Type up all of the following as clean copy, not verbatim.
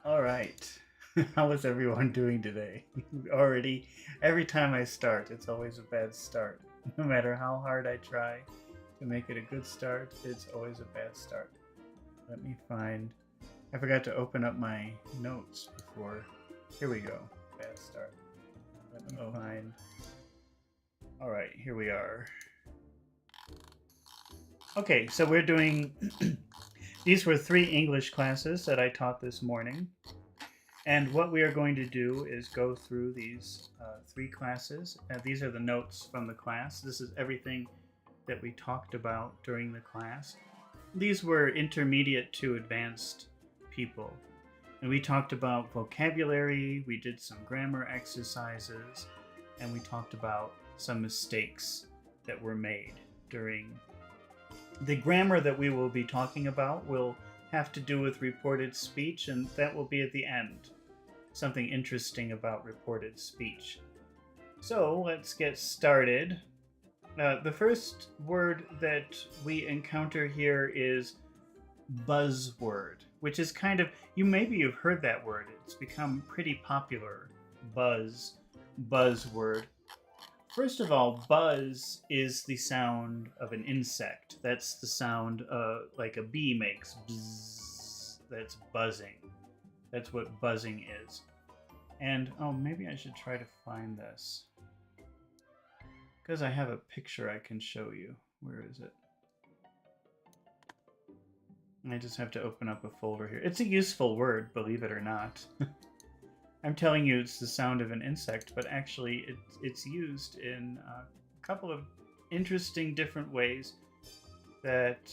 All right. How is everyone doing today? Already, every time I start, it's always a bad start. No matter how hard I try to make it a good start, it's always a bad start. Let me find. I forgot to open up my notes before. Here we go. Bad start. Let me find. All right, here we are. Okay, so we're doing. These were 3 English classes that I taught this morning. And what we are going to do is go through these 3 classes. These are the notes from the class. This is everything that we talked about during the class. These were intermediate to advanced people. And we talked about vocabulary, we did some grammar exercises, and we talked about some mistakes that were made during. The grammar that we will be talking about will have to do with reported speech, and that will be at the end. Something interesting about reported speech. So let's get started. The first word that we encounter here is buzzword, which is kind of, maybe you've heard that word. It's become pretty popular. Buzzword. First of all, buzz is the sound of an insect. That's the sound like a bee makes. Buzz. That's buzzing. That's what buzzing is. And, maybe I should try to find this. Because I have a picture I can show you. Where is it? I just have to open up a folder here. It's a useful word, believe it or not. I'm telling you it's the sound of an insect, but actually it's used in a couple of interesting different ways that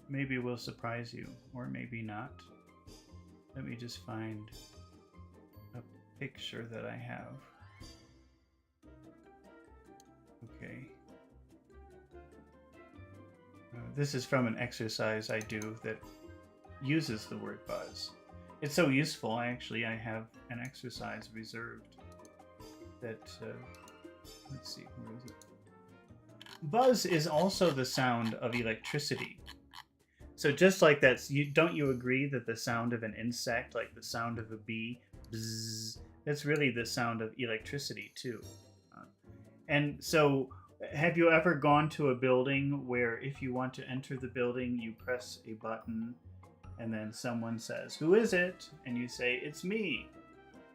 maybe will surprise you, or maybe not. Let me just find a picture that I have. Okay. This is from an exercise I do that uses the word buzz. It's so useful, I have an exercise reserved that, let's see, where is it? Buzz is also the sound of electricity. So just like that, don't you agree that the sound of an insect, like the sound of a bee, bzzz, that's really the sound of electricity too. And so, have you ever gone to a building where if you want to enter the building, you press a button and then someone says, "Who is it?" And you say, "It's me.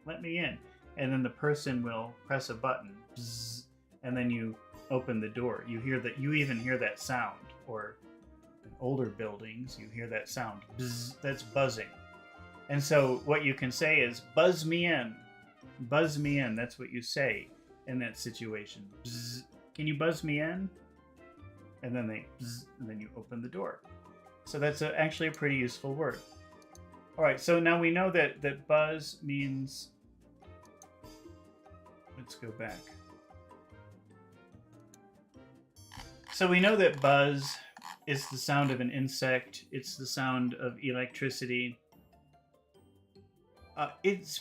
Let me in." And then the person will press a button, bzz, and then you open the door. You even hear that sound. Or in older buildings, you hear that sound, bzz, that's buzzing. And so what you can say is, "Buzz me in. Buzz me in." That's what you say in that situation. Bzz. Can you buzz me in? And then and then you open the door. So that's actually a pretty useful word. All right, so now we know that buzz means. Let's go back. So we know that buzz is the sound of an insect. It's the sound of electricity. It's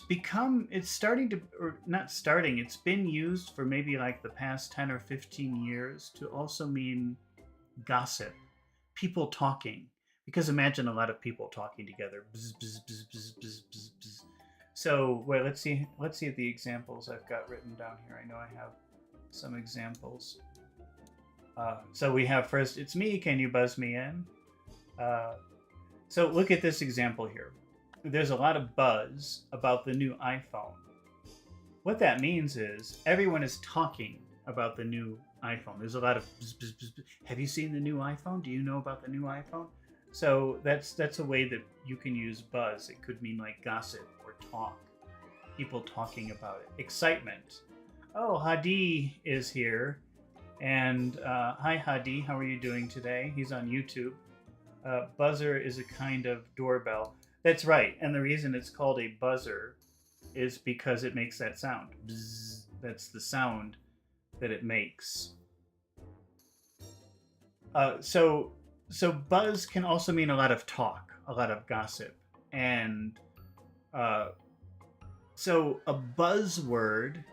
been used for maybe like the past 10 or 15 years to also mean gossip, people talking. Because imagine a lot of people talking together. Bzz, bzz, bzz, bzz, bzz, bzz, bzz. So, well, let's see the examples I've got written down here. I know I have some examples. So we have first, "It's me, can you buzz me in?" So look at this example here. There's a lot of buzz about the new iPhone. What that means is everyone is talking about the new iPhone. There's a lot of bzz, bzz, bzz, bzz. Have you seen the new iPhone? Do you know about the new iPhone? So that's a way that you can use buzz. It could mean like gossip or talk. People talking about it. Excitement. Oh, Hadi is here. And hi Hadi, how are you doing today? He's on YouTube. Buzzer is a kind of doorbell. That's right, and the reason it's called a buzzer is because it makes that sound. Bzz, that's the sound that it makes. So buzz can also mean a lot of talk, a lot of gossip. And so a buzzword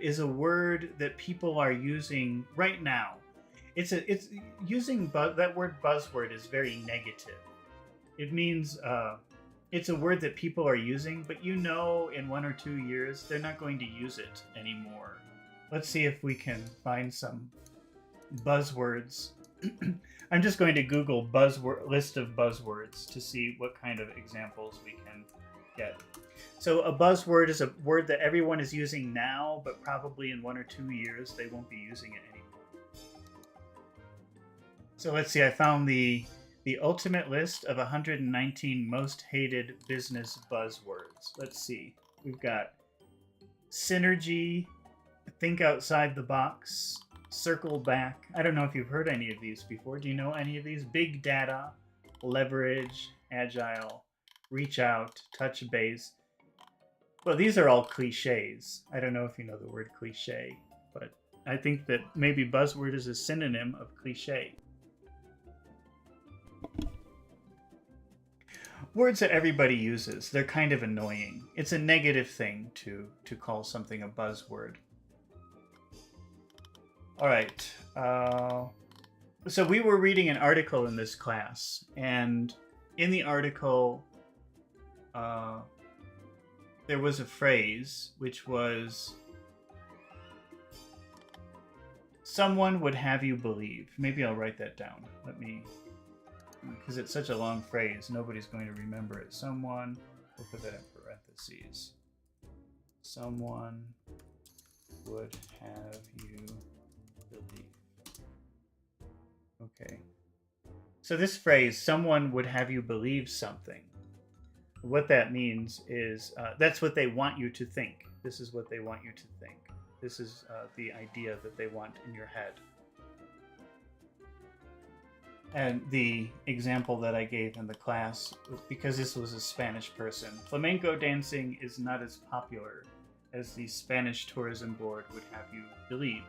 is a word that people are using right now. It's using that word buzzword is very negative. It means it's a word that people are using, but you know in 1 or 2 years they're not going to use it anymore. Let's see if we can find some buzzwords. I'm just going to Google list of buzzwords to see what kind of examples we can get. So a buzzword is a word that everyone is using now, but probably in 1 or 2 years they won't be using it anymore. So let's see, I found the ultimate list of 119 most hated business buzzwords. Let's see. We've got synergy, think outside the box, circle back. I don't know if you've heard any of these before. Do you know any of these? Big data, leverage, agile, reach out, touch base. Well, these are all cliches. I don't know if you know the word cliche, but I think that maybe buzzword is a synonym of cliche. Words that everybody uses, they're kind of annoying. It's a negative thing to call something a buzzword. All right. So we were reading an article in this class, and in the article, there was a phrase which was, someone would have you believe. Maybe I'll write that down. Because it's such a long phrase, nobody's going to remember it. Someone, we'll put that in parentheses. Someone would have you believe. Okay. So this phrase, someone would have you believe something. What that means is that's what they want you to think. This is what they want you to think. This is the idea that they want in your head. And the example that I gave in the class, because this was a Spanish person, flamenco dancing is not as popular as the Spanish tourism board would have you believe.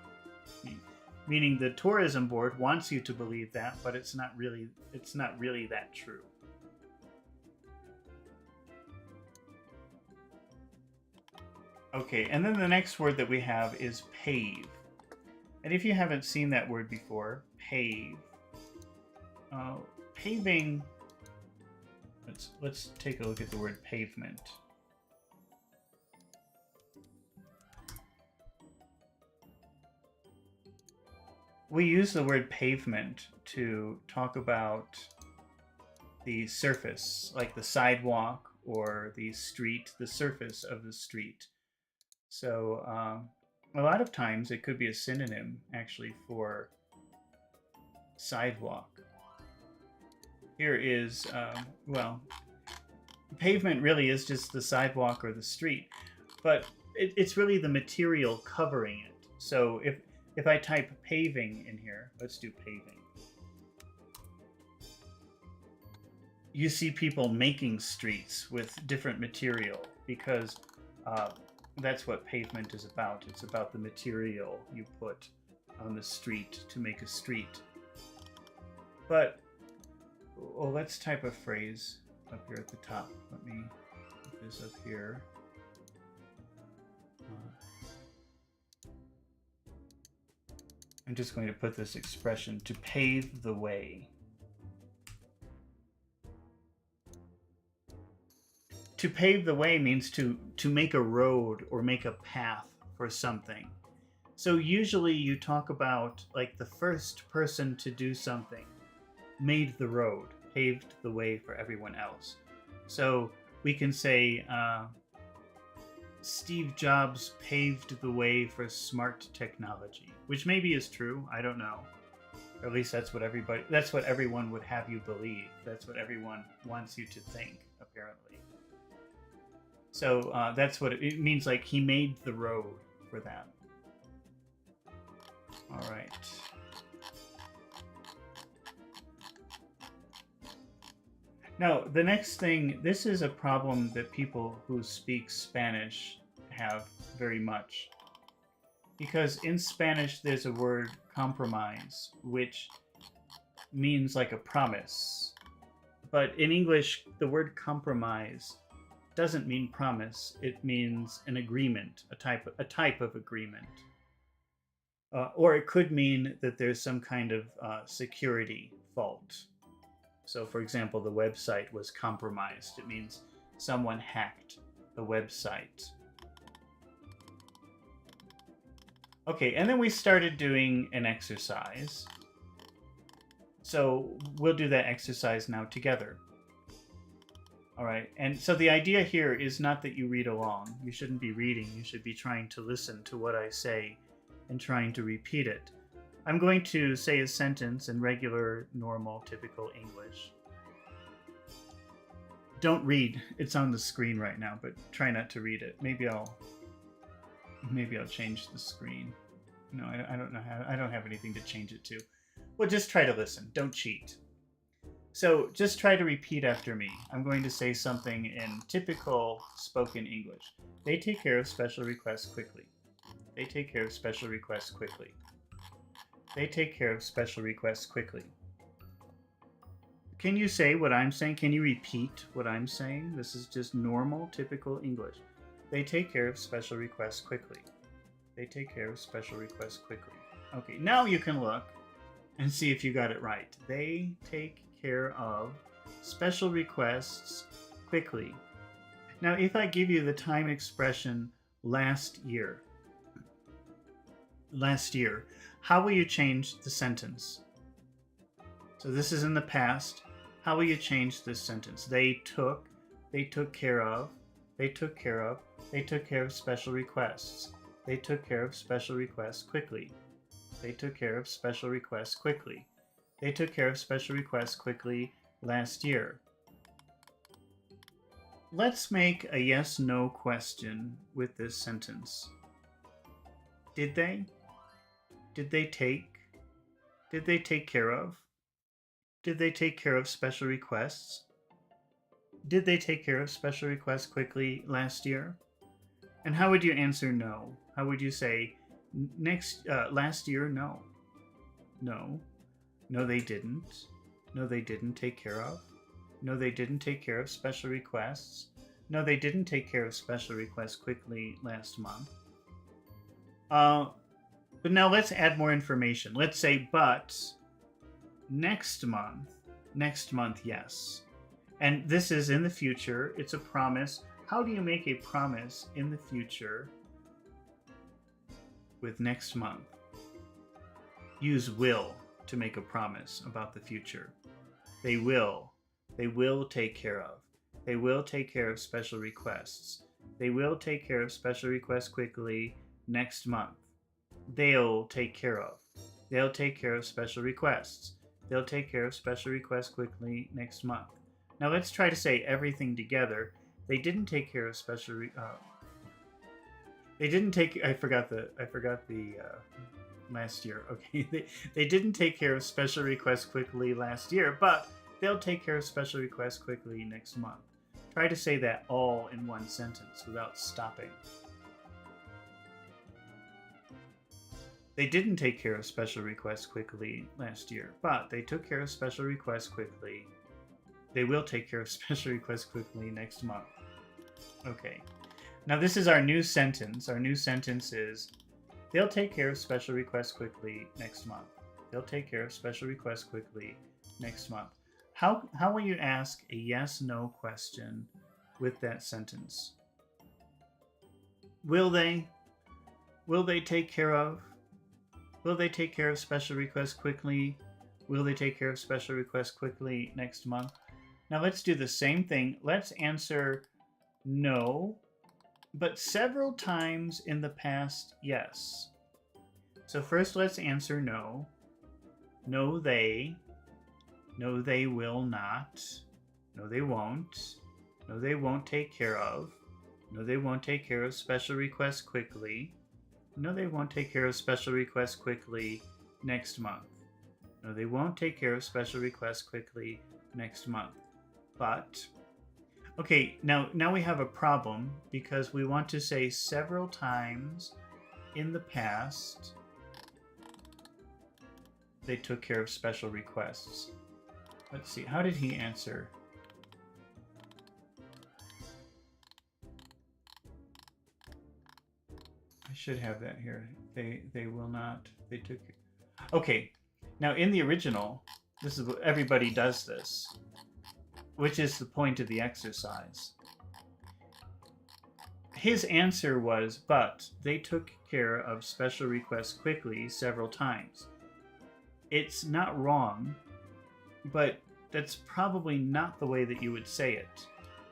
Meaning the tourism board wants you to believe that, but it's not really that true. Okay, and then the next word that we have is pave. And if you haven't seen that word before, pave. Paving, let's take a look at the word pavement. We use the word pavement to talk about the surface, like the sidewalk or the street, the surface of the street. So a lot of times it could be a synonym actually for sidewalk. Here is, pavement really is just the sidewalk or the street, but it's really the material covering it. So if I type paving in here, let's do paving. You see people making streets with different material because that's what pavement is about. It's about the material you put on the street to make a street. But let's type a phrase up here at the top. Let me put this up here. I'm just going to put this expression, to pave the way. To pave the way means to make a road or make a path for something. So usually you talk about like the first person to do something made the road, paved the way for everyone else. So we can say Steve Jobs paved the way for smart technology, which maybe is true. I don't know. Or at least that's what everyone would have you believe. That's what everyone wants you to think, apparently. So that's what it means, like he made the road for that. All right. Now, the next thing, this is a problem that people who speak Spanish have very much. Because in Spanish, there's a word compromise, which means like a promise. But in English, the word compromise doesn't mean promise. It means an agreement, a type of agreement. Or it could mean that there's some kind of security fault. So, for example, the website was compromised. It means someone hacked the website. Okay, and then we started doing an exercise. So we'll do that exercise now together. All right, and so the idea here is not that you read along. You shouldn't be reading. You should be trying to listen to what I say and trying to repeat it. I'm going to say a sentence in regular, normal, typical English. Don't read. It's on the screen right now, but try not to read it. Maybe I'll change the screen. No, I don't know how. I don't have anything to change it to. Well, just try to listen. Don't cheat. So just try to repeat after me. I'm going to say something in typical spoken English. They take care of special requests quickly. They take care of special requests quickly. They take care of special requests quickly. Can you say what I'm saying? Can you repeat what I'm saying? This is just normal, typical English. They take care of special requests quickly. They take care of special requests quickly. Okay, now you can look and see if you got it right. They take care of special requests quickly. Now, if I give you the time expression last year, how will you change the sentence? So this is in the past. How will you change this sentence? They took care of special requests. They took care of special requests quickly. They took care of special requests quickly. They took care of special requests quickly last year. Let's make a yes-no question with this sentence. Did they? Did they take? Did they take care of? Did they take care of special requests? Did they take care of special requests quickly last year? And how would you answer no? How would you say last year? No. No. No, they didn't. No, they didn't take care of. No, they didn't take care of special requests. No, they didn't take care of special requests quickly last month. But now let's add more information. Let's say, but next month, yes. And this is in the future. It's a promise. How do you make a promise in the future with next month? Use will to make a promise about the future. They will take care of. They will take care of special requests. They will take care of special requests quickly next month. They'll take care of. They'll take care of special requests. They'll take care of special requests quickly next month. Now let's try to say everything together. They didn't take care of special. They didn't take. I forgot the last year. Okay, they didn't take care of special requests quickly last year, but they'll take care of special requests quickly next month. Try to say that all in one sentence without stopping. They didn't take care of special requests quickly last year, but they took care of special requests quickly. They will take care of special requests quickly next month. Okay. Now this is our new sentence. Our new sentence is, they'll take care of special requests quickly next month. They'll take care of special requests quickly next month. How will you ask a yes/no question with that sentence? Will they? Will they take care of? Will they take care of special requests quickly? Will they take care of special requests quickly next month? Now let's do the same thing. Let's answer no, but several times in the past, yes. So first let's answer no. No, they. No, they will not. No, they won't. No, they won't take care of. No, they won't take care of special requests quickly. No, they won't take care of special requests quickly next month. No, they won't take care of special requests quickly next month. But, okay, now we have a problem because we want to say several times in the past they took care of special requests. Let's see, how did he answer? should have that here. They will not. They took. Okay. Now in the original, this is everybody does this, which is the point of the exercise. His answer was, but they took care of special requests quickly several times. It's not wrong, but that's probably not the way that you would say it.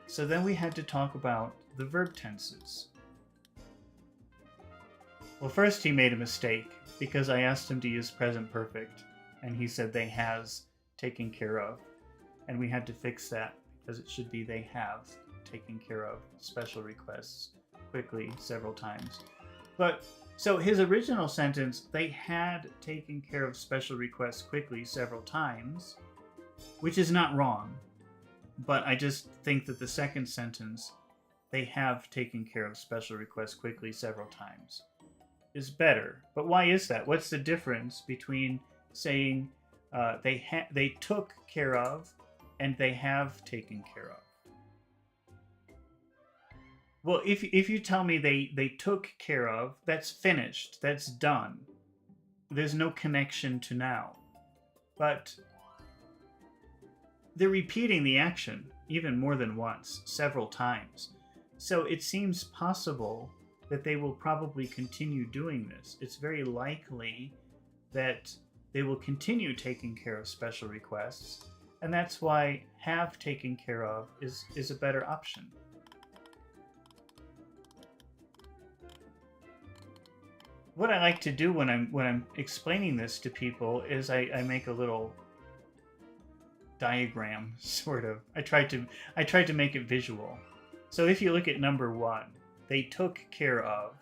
So then we had to talk about the verb tenses. Well, first he made a mistake because I asked him to use present perfect, and he said they has taken care of. And we had to fix that because it should be they have taken care of special requests quickly several times. But so his original sentence, they had taken care of special requests quickly several times, which is not wrong. But I just think that the second sentence, they have taken care of special requests quickly several times, is better. But why is that? What's the difference between saying they took care of and they have taken care of? Well, if you tell me they took care of, that's finished, that's done. There's no connection to now. But they're repeating the action even more than once, several times. So it seems possible that they will probably continue doing this. It's very likely that they will continue taking care of special requests, and that's why have taken care of is a better option. What I like to do when I'm explaining this to people is I make a little diagram, sort of. I tried to make it visual. So if you look at number 1, they took care of.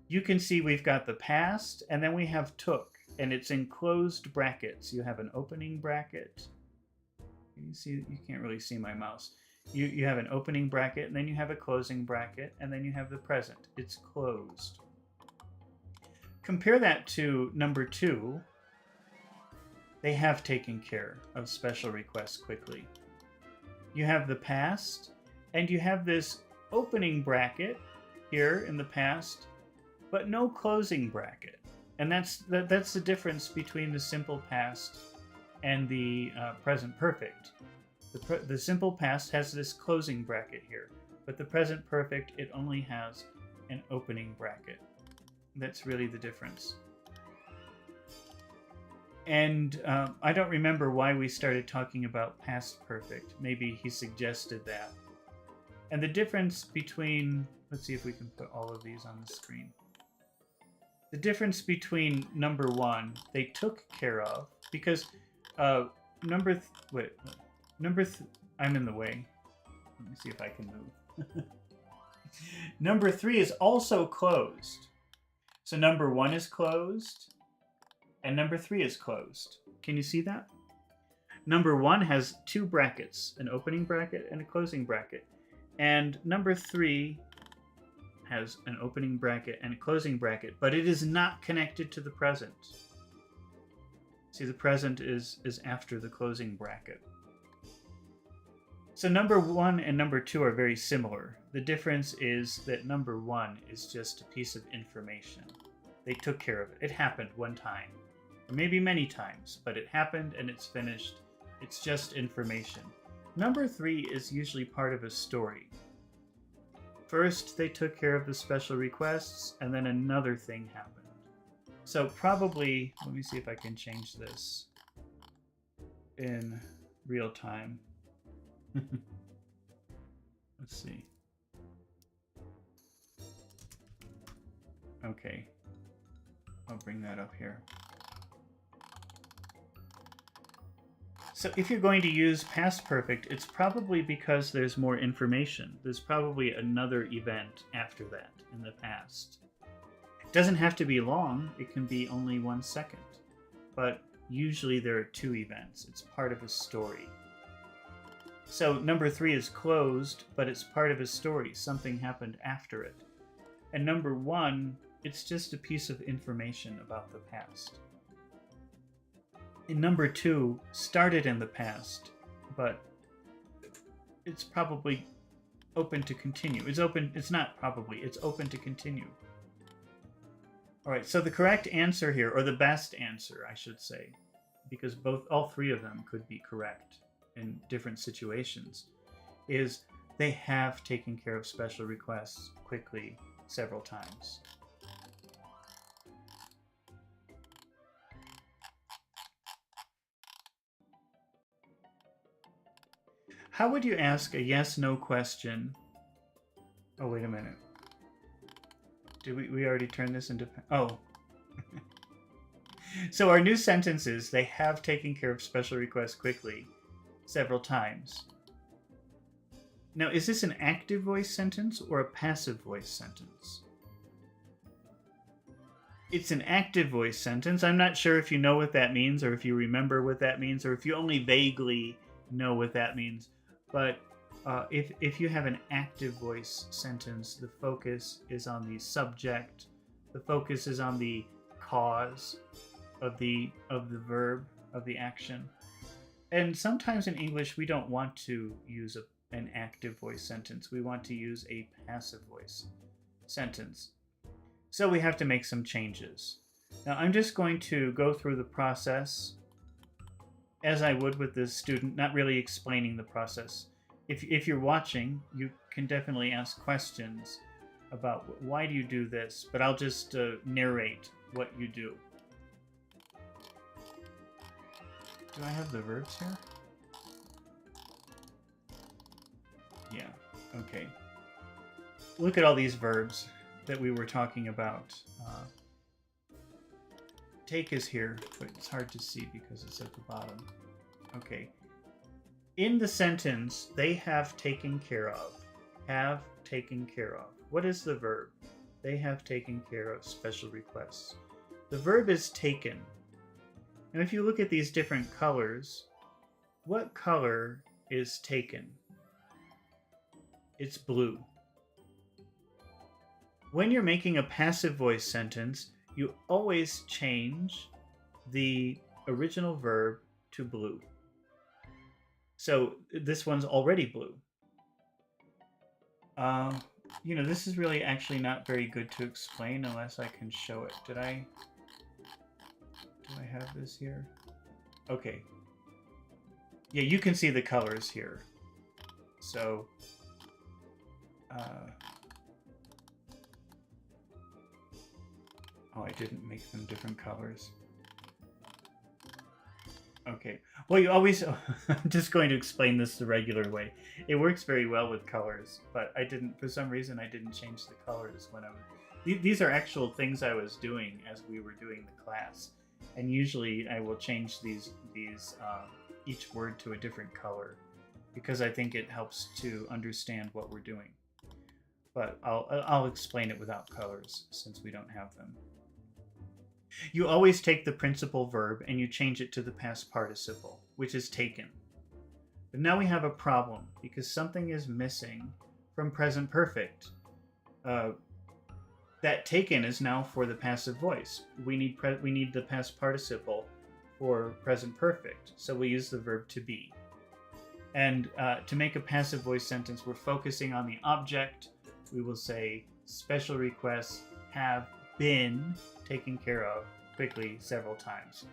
You can see we've got the past, and then we have took, and it's in closed brackets. You have an opening bracket. You can't really see my mouse. You have an opening bracket, and then you have a closing bracket, and then you have the present. It's closed. Compare that to number 2. They have taken care of special requests quickly. You have the past, and you have this opening bracket here in the past, but no closing bracket. And that's the difference between the simple past and the present perfect. The simple past has this closing bracket here, but the present perfect, it only has an opening bracket. That's really the difference. And I don't remember why we started talking about past perfect. Maybe he suggested that. And the difference between, let's see if we can put all of these on the screen. The difference between number 1, they took care of, because I'm in the way. Let me see if I can move. Number 3 is also closed. So number 1 is closed, and number 3 is closed. Can you see that? Number 1 has 2 brackets, an opening bracket and a closing bracket. And number 3 has an opening bracket and a closing bracket, but it is not connected to the present. See, the present is after the closing bracket. So number 1 and number 2 are very similar. The difference is that number 1 is just a piece of information. They took care of it. It happened one time, or maybe many times, but it happened and it's finished. It's just information. Number 3 is usually part of a story. First, they took care of the special requests, and then another thing happened. So probably, let me see if I can change this in real time. Let's see. Okay. I'll bring that up here. So if you're going to use past perfect, it's probably because there's more information. There's probably another event after that in the past. It doesn't have to be long. It can be only 1 second. But usually there are 2 events. It's part of a story. So number 3 is closed, but it's part of a story. Something happened after it. And number 1, it's just a piece of information about the past. And number 2 started in the past, but it's probably open to continue. It's open to continue. All right, so the correct answer here, or the best answer, I should say, because all three of them could be correct in different situations, is they have taken care of special requests quickly several times. How would you ask a yes/no question? Oh, wait a minute. Did we already turn this into... Oh. So our new sentence is, they have taken care of special requests quickly several times. Now, is this an active voice sentence or a passive voice sentence? It's an active voice sentence. I'm not sure if you know what that means, or if you remember what that means, or if you only vaguely know what that means. But if you have an active voice sentence, the focus is on the subject. The focus is on the cause of the verb, of the action. And sometimes in English, we don't want to use an active voice sentence. We want to use a passive voice sentence. So we have to make some changes. Now I'm just going to go through the process as I would with this student, not really explaining the process. If you're watching, you can definitely ask questions about why do you do this, but I'll just narrate what you do. Do I have the verbs here? Yeah, okay. Look at all these verbs that we were talking about. Take is here, but it's hard to see because it's at the bottom. Okay. In the sentence, they have taken care of. Have taken care of. What is the verb? They have taken care of special requests. The verb is taken. And if you look at these different colors, what color is taken? It's blue. When you're making a passive voice sentence, you always change the original verb to blue. So this one's already blue. This is really actually not very good to explain unless I can show it. Do I have this here? Okay. Yeah, you can see the colors here. So, oh, I didn't make them different colors. Okay. Well, you always... I'm just going to explain this the regular way. It works very well with colors, but for some reason, I didn't change the colors when I was... These are actual things I was doing as we were doing the class. And usually I will change each word to a different color because I think it helps to understand what we're doing. But I'll explain it without colors since we don't have them. You always take the principal verb and you change it to the past participle, which is taken. But now we have a problem because something is missing from present perfect. That taken is now for the passive voice. We need the past participle for present perfect, so we use the verb to be. And to make a passive voice sentence, we're focusing on the object. We will say, special requests have been taken care of quickly several times.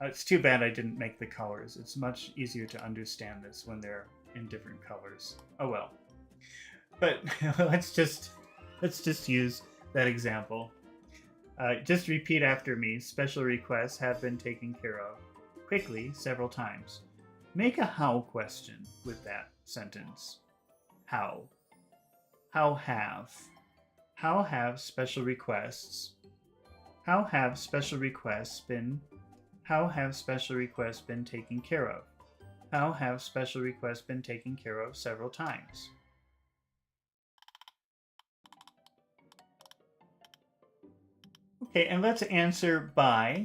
It's too bad I didn't make the colors. It's much easier to understand this when they're in different colors. Oh well. But let's just use that example. Just repeat after me. Special requests have been taken care of quickly several times. Make a how question with that sentence. How? How have? How have special requests? How have special requests been? How have special requests been taken care of? How have special requests been taken care of several times? Okay, and let's answer by.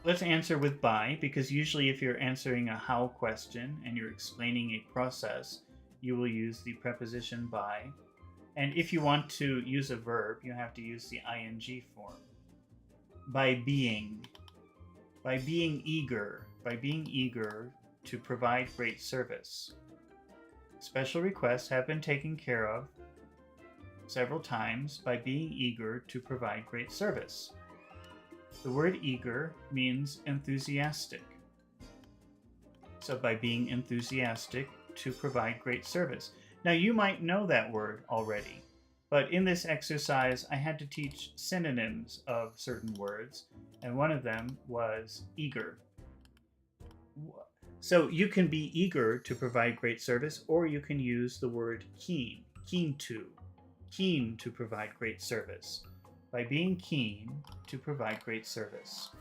Let's answer with by, because usually if you're answering a how question and you're explaining a process, you will use the preposition by. And if you want to use a verb, you have to use the ing form. By being eager to provide great service. Special requests have been taken care of several times by being eager to provide great service. The word eager means enthusiastic. So by being enthusiastic to provide great service. Now you might know that word already, but in this exercise I had to teach synonyms of certain words, and one of them was eager. So you can be eager to provide great service, or you can use the word keen, keen to provide great service. By being keen to provide great service.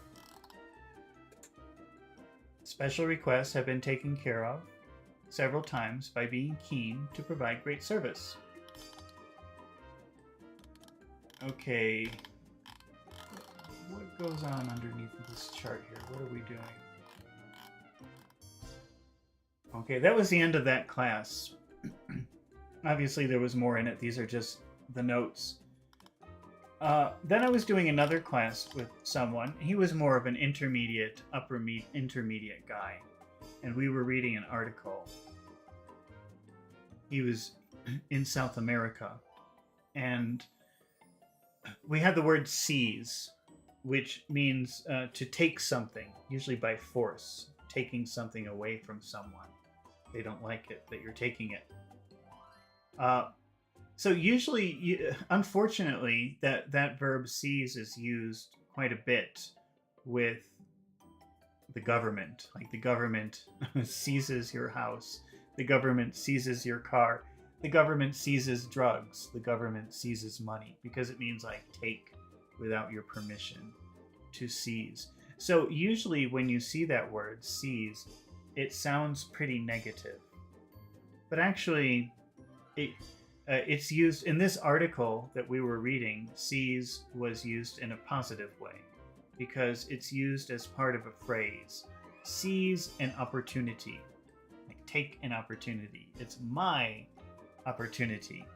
Special requests have been taken care of several times by being keen to provide great service. Okay, what goes on underneath this chart here? What are we doing? Okay, that was the end of that class. Obviously there was more in it. These are just the notes. Then I was doing another class with someone. He was more of an intermediate, intermediate guy. And we were reading an article. He was in South America. And we had the word seize, which means to take something, usually by force, taking something away from someone. They don't like it that you're taking it. So usually, unfortunately, that verb seize is used quite a bit with the government. Like the government seizes your house. The government seizes your car. The government seizes drugs. The government seizes money, because it means like take without your permission, to seize. So usually when you see that word, seize, it sounds pretty negative. But actually, it's used in this article that we were reading. Seize was used in a positive way because it's used as part of a phrase. Seize an opportunity. Like take an opportunity. It's my opportunity.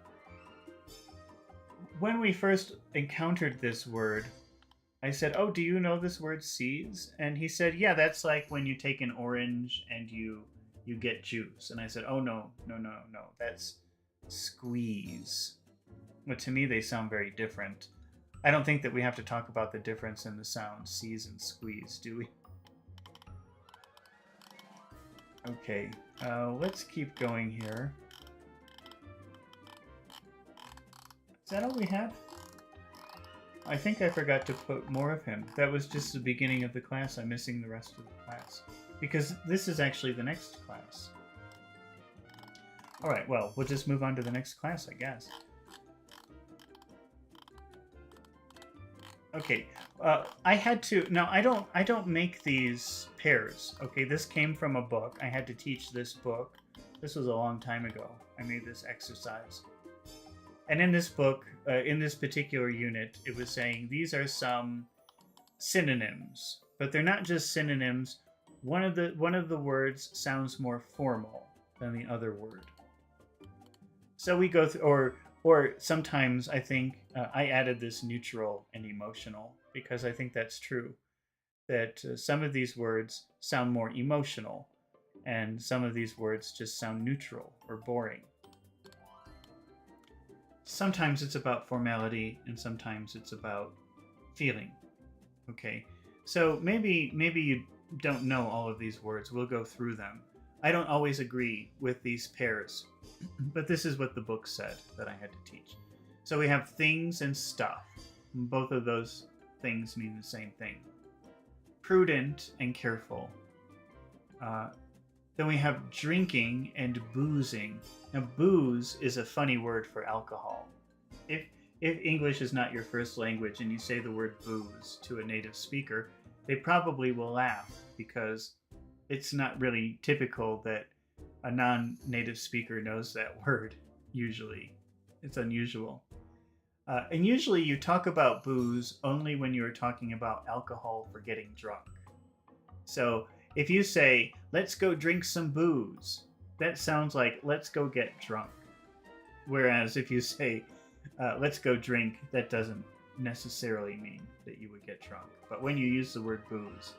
When we first encountered this word, I said, "Oh, do you know this word seize?" And he said, "Yeah, that's like when you take an orange and you get juice." And I said, "Oh, no, that's squeeze." But to me, they sound very different. I don't think that we have to talk about the difference in the sound seize and squeeze, do we? Okay, let's keep going here. Is that all we had? I think I forgot to put more of him. That was just the beginning of the class. I'm missing the rest of the class, because this is actually the next class. All right, well, we'll just move on to the next class, I guess. Okay, I had to. Now I don't make these pairs. Okay, this came from a book. I had to teach this book. This was a long time ago. I made this exercise. And in this book, in this particular unit, it was saying these are some synonyms, but they're not just synonyms. One of the words sounds more formal than the other word. So we go through, or sometimes I think I added this neutral and emotional because I think that's true. That some of these words sound more emotional, and some of these words just sound neutral or boring. Sometimes it's about formality, and sometimes it's about feeling. Okay, so maybe you don't know all of these words. We'll go through them. I don't always agree with these pairs, but this is what the book said that I had to teach. So we have things and stuff. Both of those things mean the same thing. Prudent and careful. Then we have drinking and boozing. Now, booze is a funny word for alcohol. If English is not your first language and you say the word booze to a native speaker, they probably will laugh because it's not really typical that a non-native speaker knows that word, usually. It's unusual. And usually you talk about booze only when you're talking about alcohol for getting drunk. So if you say, "Let's go drink some booze," that sounds like let's go get drunk. Whereas if you say, "Let's go drink," that doesn't necessarily mean that you would get drunk. But when you use the word booze,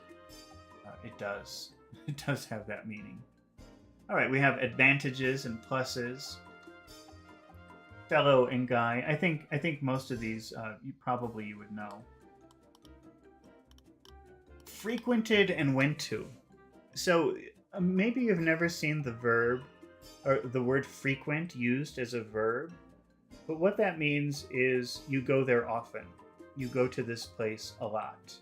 it does. It does have that meaning. All right, we have advantages and pluses. fellow and guy. I think most of these you would know. Frequented and went to. So maybe you've never seen the verb or the word frequent used as a verb, but what that means is you go there often. You go to this place a lot.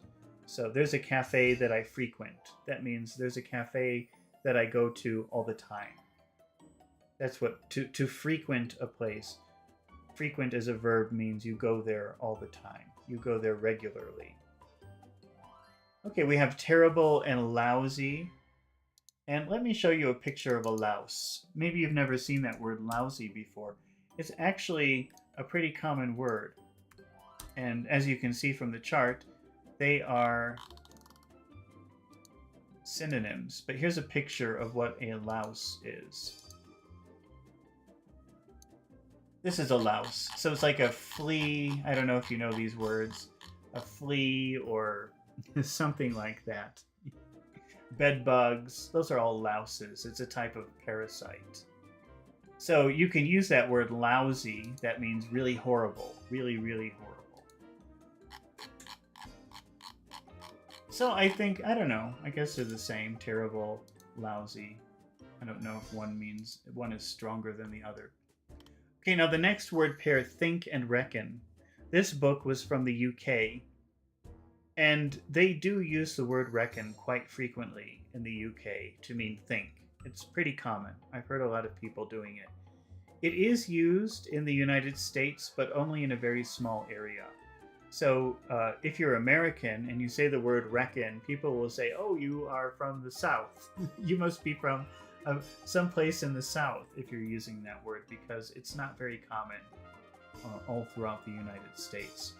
So there's a cafe that I frequent. That means there's a cafe that I go to all the time. That's what to frequent a place. Frequent as a verb means you go there all the time. You go there regularly. Okay, we have terrible and lousy. And let me show you a picture of a louse. Maybe you've never seen that word lousy before. It's actually a pretty common word. And as you can see from the chart, they are synonyms. But here's a picture of what a louse is. This is a louse. So it's like a flea. I don't know if you know these words. A flea or something like that. Bed bugs. Those are all louses. It's a type of parasite. So you can use that word lousy. That means really horrible. Really, really horrible. So I think, I don't know. I guess they're the same. Terrible, lousy. I don't know if one is stronger than the other. Okay, now the next word pair, think and reckon. This book was from the UK, and they do use the word reckon quite frequently in the UK to mean think. It's pretty common. I've heard a lot of people doing it. It is used in the United States, but only in a very small area. So if you're American and you say the word reckon, people will say, oh, you are from the South. You must be from someplace in the South if you're using that word, because it's not very common all throughout the United States.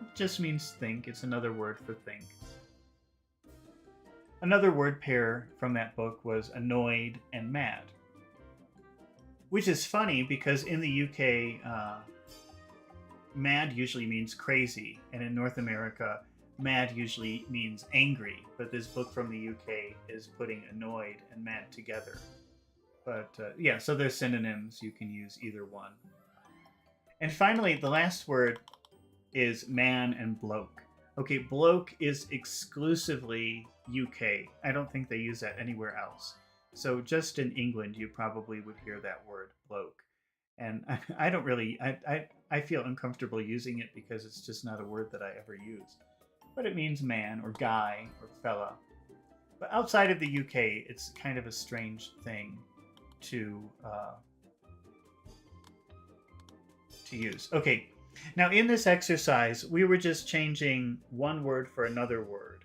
It just means think. It's another word for think. Another word pair from that book was annoyed and mad, which is funny because in the UK, mad usually means crazy, and in North America, mad usually means angry, but this book from the UK is putting annoyed and mad together. But yeah, so they're synonyms. You can use either one. And finally, the last word is man and bloke. Okay, bloke is exclusively UK. I don't think they use that anywhere else. So just in England, you probably would hear that word, bloke. And I don't really, I feel uncomfortable using it because it's just not a word that I ever use. But it means man or guy or fella. But outside of the UK, it's kind of a strange thing to use. Okay, now in this exercise, we were just changing one word for another word.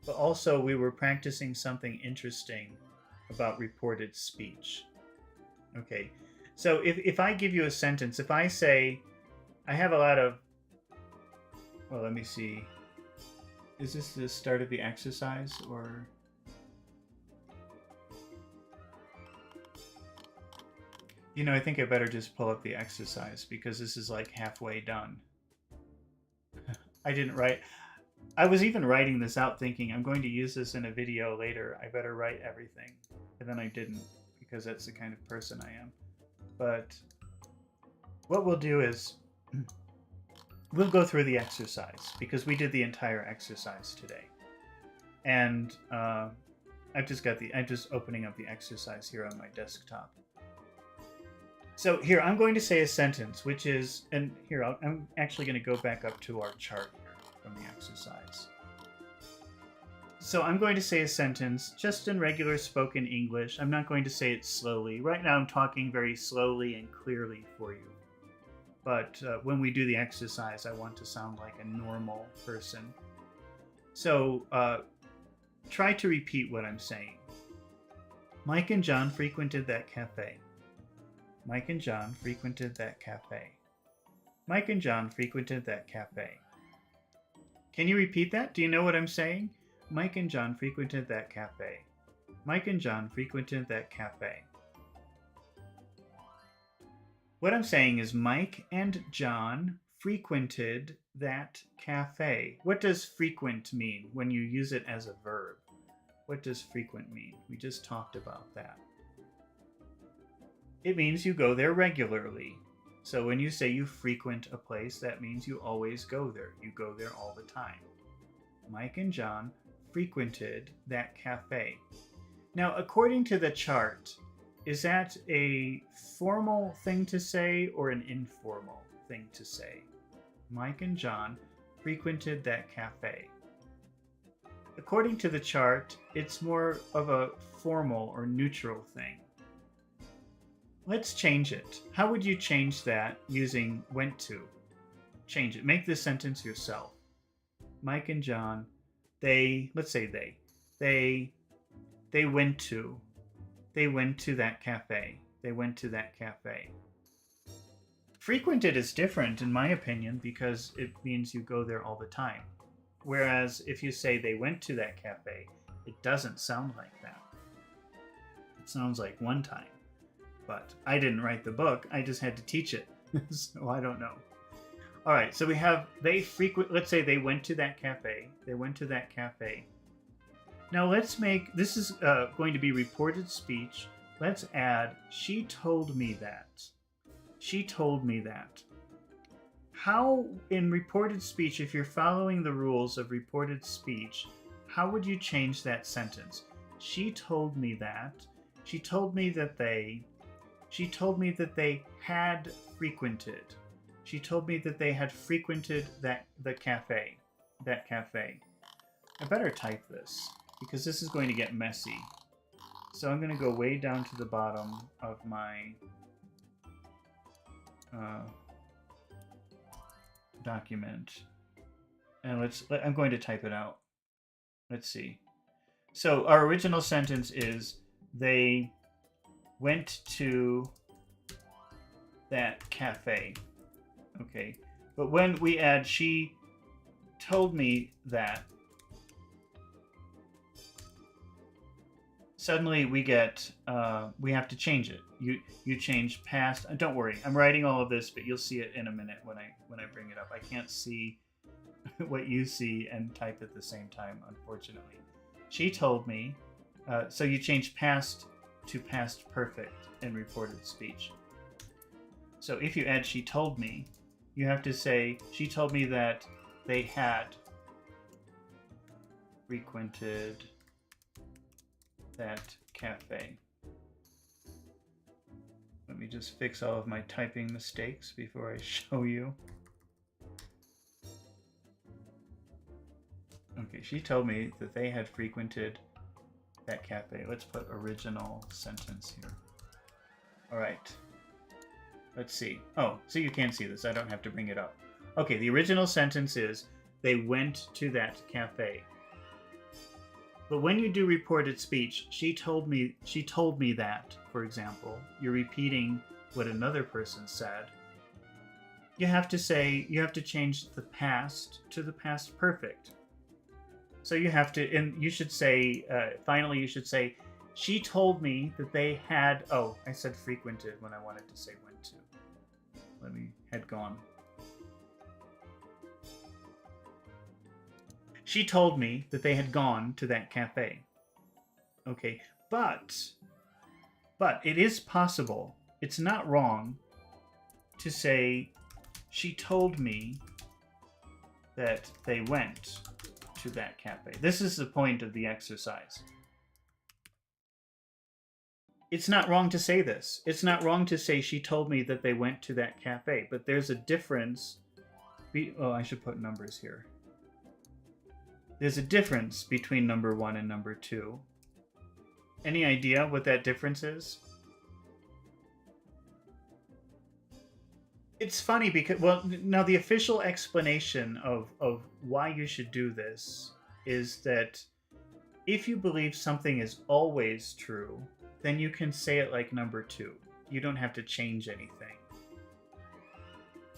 But also we were practicing something interesting about reported speech. Okay, so if I give you a sentence, if I say, I have a lot of, well, let me see. Is this the start of the exercise, or? You know, I think I better just pull up the exercise because this is like halfway done. I didn't write. I was even writing this out thinking I'm going to use this in a video later. I better write everything. And then I didn't because that's the kind of person I am. But what we'll do is we'll go through the exercise because we did the entire exercise today. And I'm just opening up the exercise here on my desktop. So here, I'm going to say a sentence, which is, and here, I'm actually going to go back up to our chart here from the exercise. So I'm going to say a sentence just in regular spoken English. I'm not going to say it slowly. Right now I'm talking very slowly and clearly for you. But when we do the exercise, I want to sound like a normal person. So try to repeat what I'm saying. Mike and John frequented that cafe. Mike and John frequented that cafe. Mike and John frequented that cafe. Can you repeat that? Do you know what I'm saying? Mike and John frequented that cafe. Mike and John frequented that cafe. What I'm saying is Mike and John frequented that cafe. What does frequent mean when you use it as a verb? What does frequent mean? We just talked about that. It means you go there regularly. So when you say you frequent a place, that means you always go there. You go there all the time. Mike and John frequented that cafe. Now, according to the chart, is that a formal thing to say or an informal thing to say? Mike and John frequented that cafe. According to the chart, it's more of a formal or neutral thing. Let's change it. How would you change that using went to? Change it. Make this sentence yourself. Mike and John, let's say they went to that cafe. They went to that cafe. Frequented is different in my opinion because it means you go there all the time. Whereas if you say they went to that cafe, it doesn't sound like that. It sounds like one time. But I didn't write the book, I just had to teach it. So I don't know. All right, so we have let's say they went to that cafe. They went to that cafe. Now let's make, this is going to be reported speech. Let's add, she told me that. She told me that. How, in reported speech, if you're following the rules of reported speech, how would you change that sentence? She told me that. She told me that they had frequented. She told me that they had frequented that cafe. I better type this because this is going to get messy. So I'm going to go way down to the bottom of my document. And I'm going to type it out. Let's see. So our original sentence is they went to that cafe. Okay. But when we add she told me that, suddenly we get we have to change it. You change past. Don't worry, I'm writing all of this, but you'll see it in a minute when I bring it up. I can't see what you see and type at the same time, unfortunately. She told me. So you change past to past perfect in reported speech. So if you add she told me, you have to say she told me that they had frequented that cafe. Let me just fix all of my typing mistakes before I show you. Okay, she told me that they had frequented that cafe. Let's put original sentence here. All right. Let's see. Oh, so you can see this. I don't have to bring it up. Okay, the original sentence is they went to that cafe. But when you do reported speech, she told me that, for example, you're repeating what another person said. You have to change the past to the past perfect. So you have to, and you should say, finally you should say, she told me that they had, oh, I said frequented when I wanted to say went to. Let me, had gone. She told me that they had gone to that cafe. Okay, but it is possible, it's not wrong to say, she told me that they went to that cafe. This is the point of the exercise. It's not wrong to say this. It's not wrong to say she told me that they went to that cafe, but there's a difference. Oh, I should put numbers here. There's a difference between number 1 and number 2. Any idea what that difference is? It's funny because, well, now the official explanation of why you should do this is that if you believe something is always true, then you can say it like number 2. You don't have to change anything.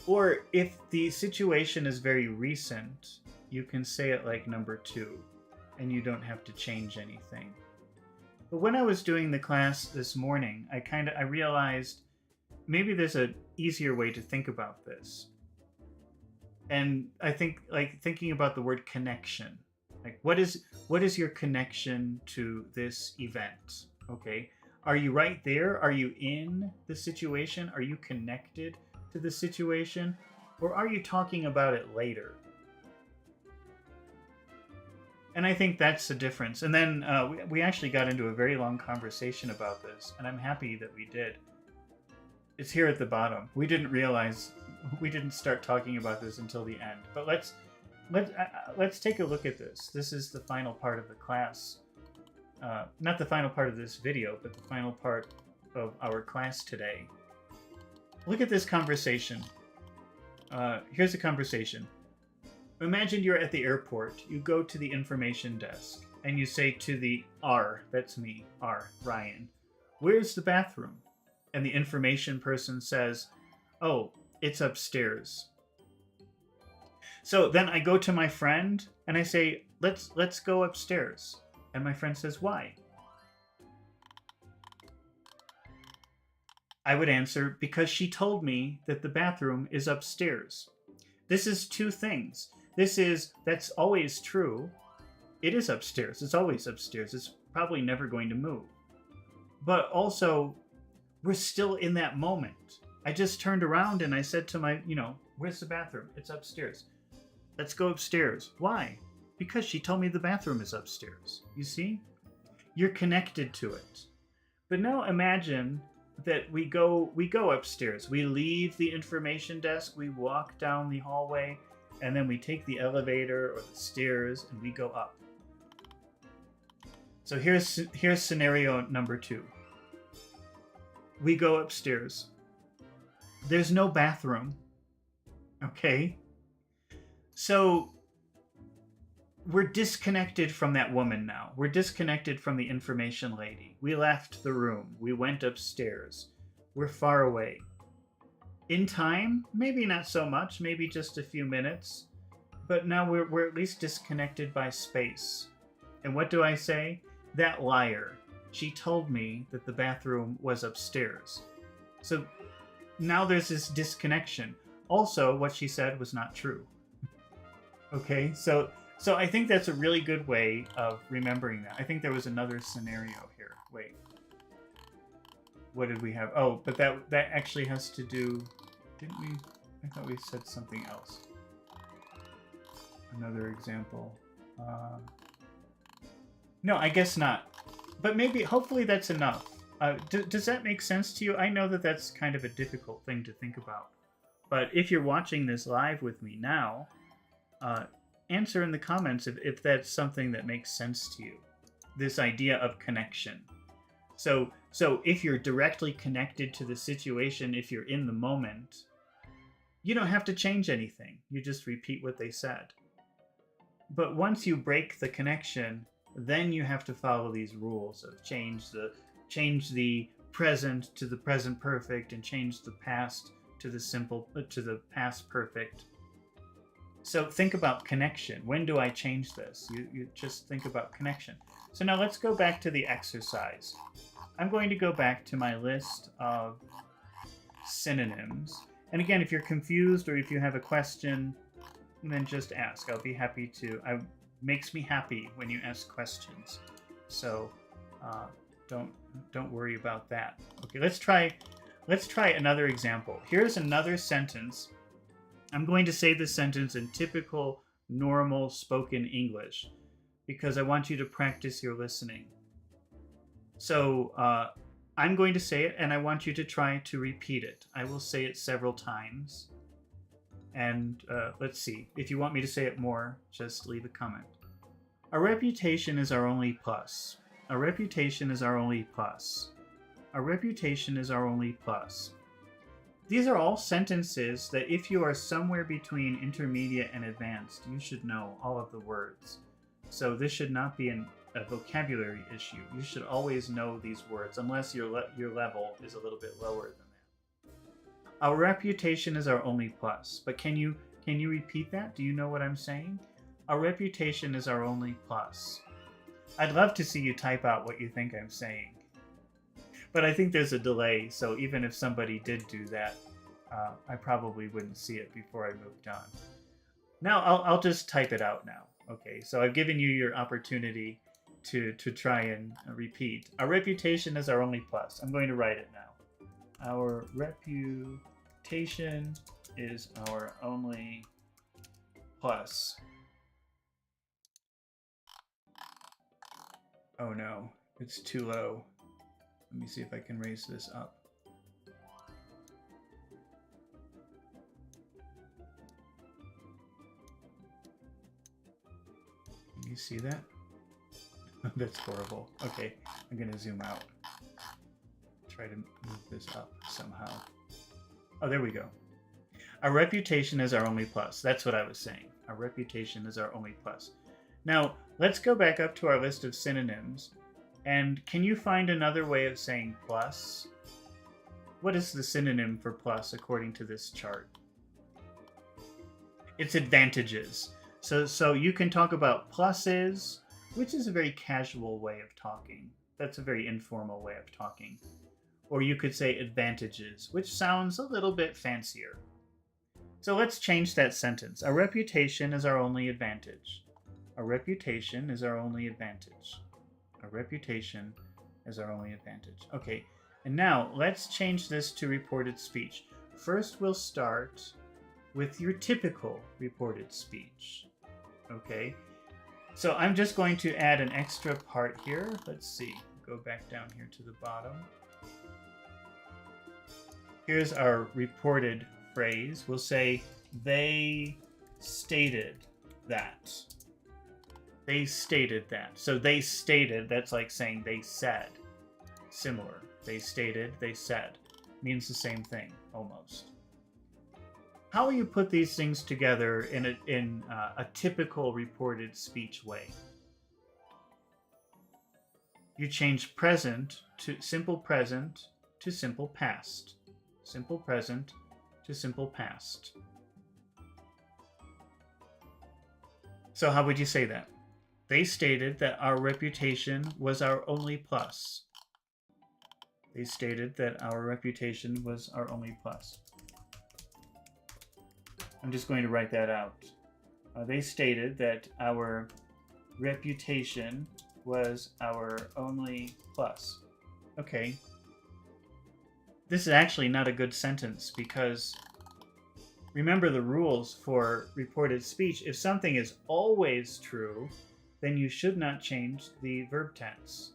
Or if the situation is very recent, you can say it like number 2, and you don't have to change anything. But when I was doing the class this morning, I realized maybe there's an easier way to think about this. And I think, like, thinking about the word connection. Like, what is your connection to this event? Okay, are you right there? Are you in the situation? Are you connected to the situation, or are you talking about it later? And I think that's the difference. And then we actually got into a very long conversation about this, and I'm happy that we did. It's here at the bottom. We didn't start talking about this until the end. But let's take a look at this. This is the final part of the class. Not the final part of this video, but the final part of our class today. Look at this conversation. Here's a conversation. Imagine you're at the airport. You go to the information desk and you say to the R, that's me, R, Ryan, "Where's the bathroom?" And the information person says, "Oh, it's upstairs." So then I go to my friend and I say, let's go upstairs. And my friend says, "Why?" I would answer, "Because she told me that the bathroom is upstairs." This is two things. That's always true. It is upstairs. It's always upstairs. It's probably never going to move. But also, we're still in that moment. I just turned around and I said to my, "Where's the bathroom?" "It's upstairs." "Let's go upstairs." "Why?" "Because she told me the bathroom is upstairs." You see? You're connected to it. But now imagine that we go upstairs. We leave the information desk, we walk down the hallway, and then we take the elevator or the stairs and we go up. So here's scenario number 2. We go upstairs. There's no bathroom. Okay? So we're disconnected from that woman now. We're disconnected from the information lady. We left the room. We went upstairs. We're far away. In time, maybe not so much, maybe just a few minutes. But now we're at least disconnected by space. And what do I say? That liar. She told me that the bathroom was upstairs. So now there's this disconnection. Also, what she said was not true. Okay, so I think that's a really good way of remembering that. I think there was another scenario here. Wait. What did we have? Oh, but that actually has to do... Didn't we? I thought we said something else. Another example. No, I guess not. But maybe, hopefully that's enough. Does that make sense to you? I know that that's kind of a difficult thing to think about. But if you're watching this live with me now, answer in the comments if that's something that makes sense to you. This idea of connection. So if you're directly connected to the situation, if you're in the moment, you don't have to change anything. You just repeat what they said. But once you break the connection, then you have to follow these rules of change the present to the present perfect and change the past to the past perfect. So think about connection. When do I change this? You just think about connection. So now let's go back to the exercise. I'm going to go back to my list of synonyms. And again, if you're confused or if you have a question, then just ask. I'll be happy to. It makes me happy when you ask questions. So don't worry about that. Okay, let's try another example. Here's another sentence. I'm going to say this sentence in typical, normal spoken English because I want you to practice your listening. So I'm going to say it, and I want you to try to repeat it. I will say it several times. And let's see. If you want me to say it more, just leave a comment. Our reputation is our only plus. Our reputation is our only plus. Our reputation is our only plus. These are all sentences that if you are somewhere between intermediate and advanced, you should know all of the words. So this should not be a vocabulary issue. You should always know these words, unless your level is a little bit lower than that. Our reputation is our only plus. But can you repeat that? Do you know what I'm saying? Our reputation is our only plus. I'd love to see you type out what you think I'm saying. But I think there's a delay, so even if somebody did do that, I probably wouldn't see it before I moved on. Now, I'll just type it out now. Okay, so I've given you your opportunity to try and repeat. Our reputation is our only plus. I'm going to write it now. Our reputation reputation is our only plus. Oh no, it's too low. Let me see if I can raise this up. Can you see that? That's horrible. Okay, I'm gonna zoom out. Try to move this up somehow. Oh, there we go. Our reputation is our only plus. That's what I was saying. Our reputation is our only plus. Now, let's go back up to our list of synonyms. And can you find another way of saying plus? What is the synonym for plus according to this chart? It's advantages. So you can talk about pluses, which is a very casual way of talking. That's a very informal way of talking. Or you could say advantages, which sounds a little bit fancier. So let's change that sentence. Our reputation is our only advantage. Our reputation is our only advantage. Our reputation is our only advantage. Okay, and now let's change this to reported speech. First, we'll start with your typical reported speech. Okay, so I'm just going to add an extra part here. Let's see, go back down here to the bottom. Here's our reported phrase. We'll say, they stated that. They stated that. So they stated, that's like saying they said. Similar. They stated, they said. Means the same thing, almost. How will you put these things together in a typical reported speech way? You change present to simple past. Simple present to simple past. So how would you say that? They stated that our reputation was our only plus. They stated that our reputation was our only plus. I'm just going to write that out. They stated that our reputation was our only plus. Okay. This is actually not a good sentence because remember the rules for reported speech. If something is always true, then you should not change the verb tense.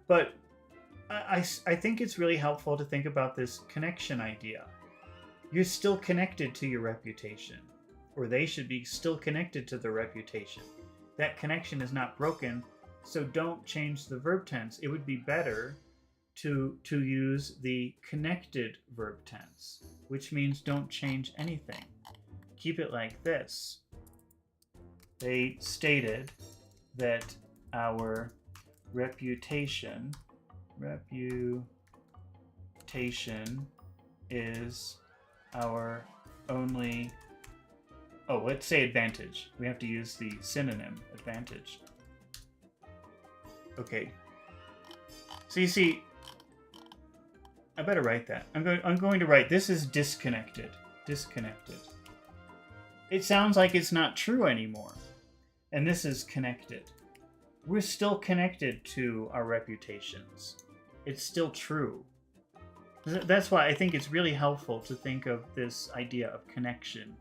But I think it's really helpful to think about this connection idea. You're still connected to your reputation, or they should be still connected to the reputation. That connection is not broken, so don't change the verb tense. It would be better to use the connected verb tense, which means don't change anything. Keep it like this. They stated that our reputation is our only, let's say advantage. We have to use the synonym, advantage. Okay. So you see, I better write that. I'm going to write, this is disconnected. Disconnected. It sounds like it's not true anymore. And this is connected. We're still connected to our reputations. It's still true. That's why I think it's really helpful to think of this idea of connection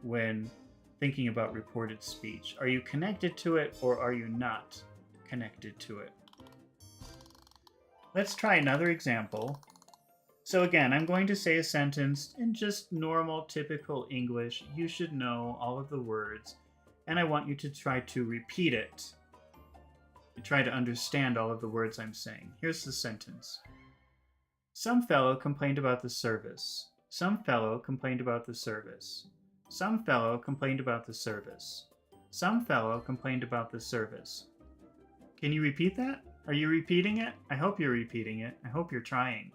when thinking about reported speech. Are you connected to it or are you not connected to it? Let's try another example. So again, I'm going to say a sentence in just normal, typical English. You should know all of the words, and I want you to try to repeat it. Try to understand all of the words I'm saying. Here's the sentence. Some fellow complained about the service. Some fellow complained about the service. Some fellow complained about the service. Some fellow complained about the service. Can you repeat that? Are you repeating it? I hope you're repeating it. I hope you're trying.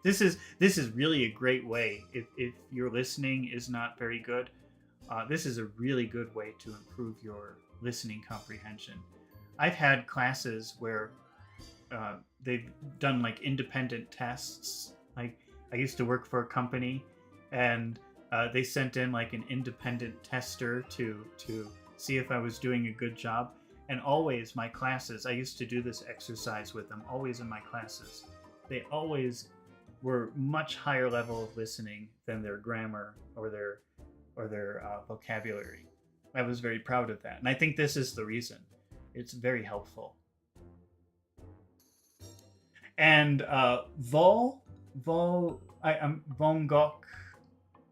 This is really a great way. If your listening is not very good, this is a really good way to improve your listening comprehension. I've had classes where they've done like independent tests. Like I used to work for a company, and they sent in like an independent tester to see if I was doing a good job. And always my classes, I used to do this exercise with them. Always in my classes, they always were much higher level of listening than their grammar or their vocabulary. I was very proud of that, and I think this is the reason. It's very helpful. And Vongok,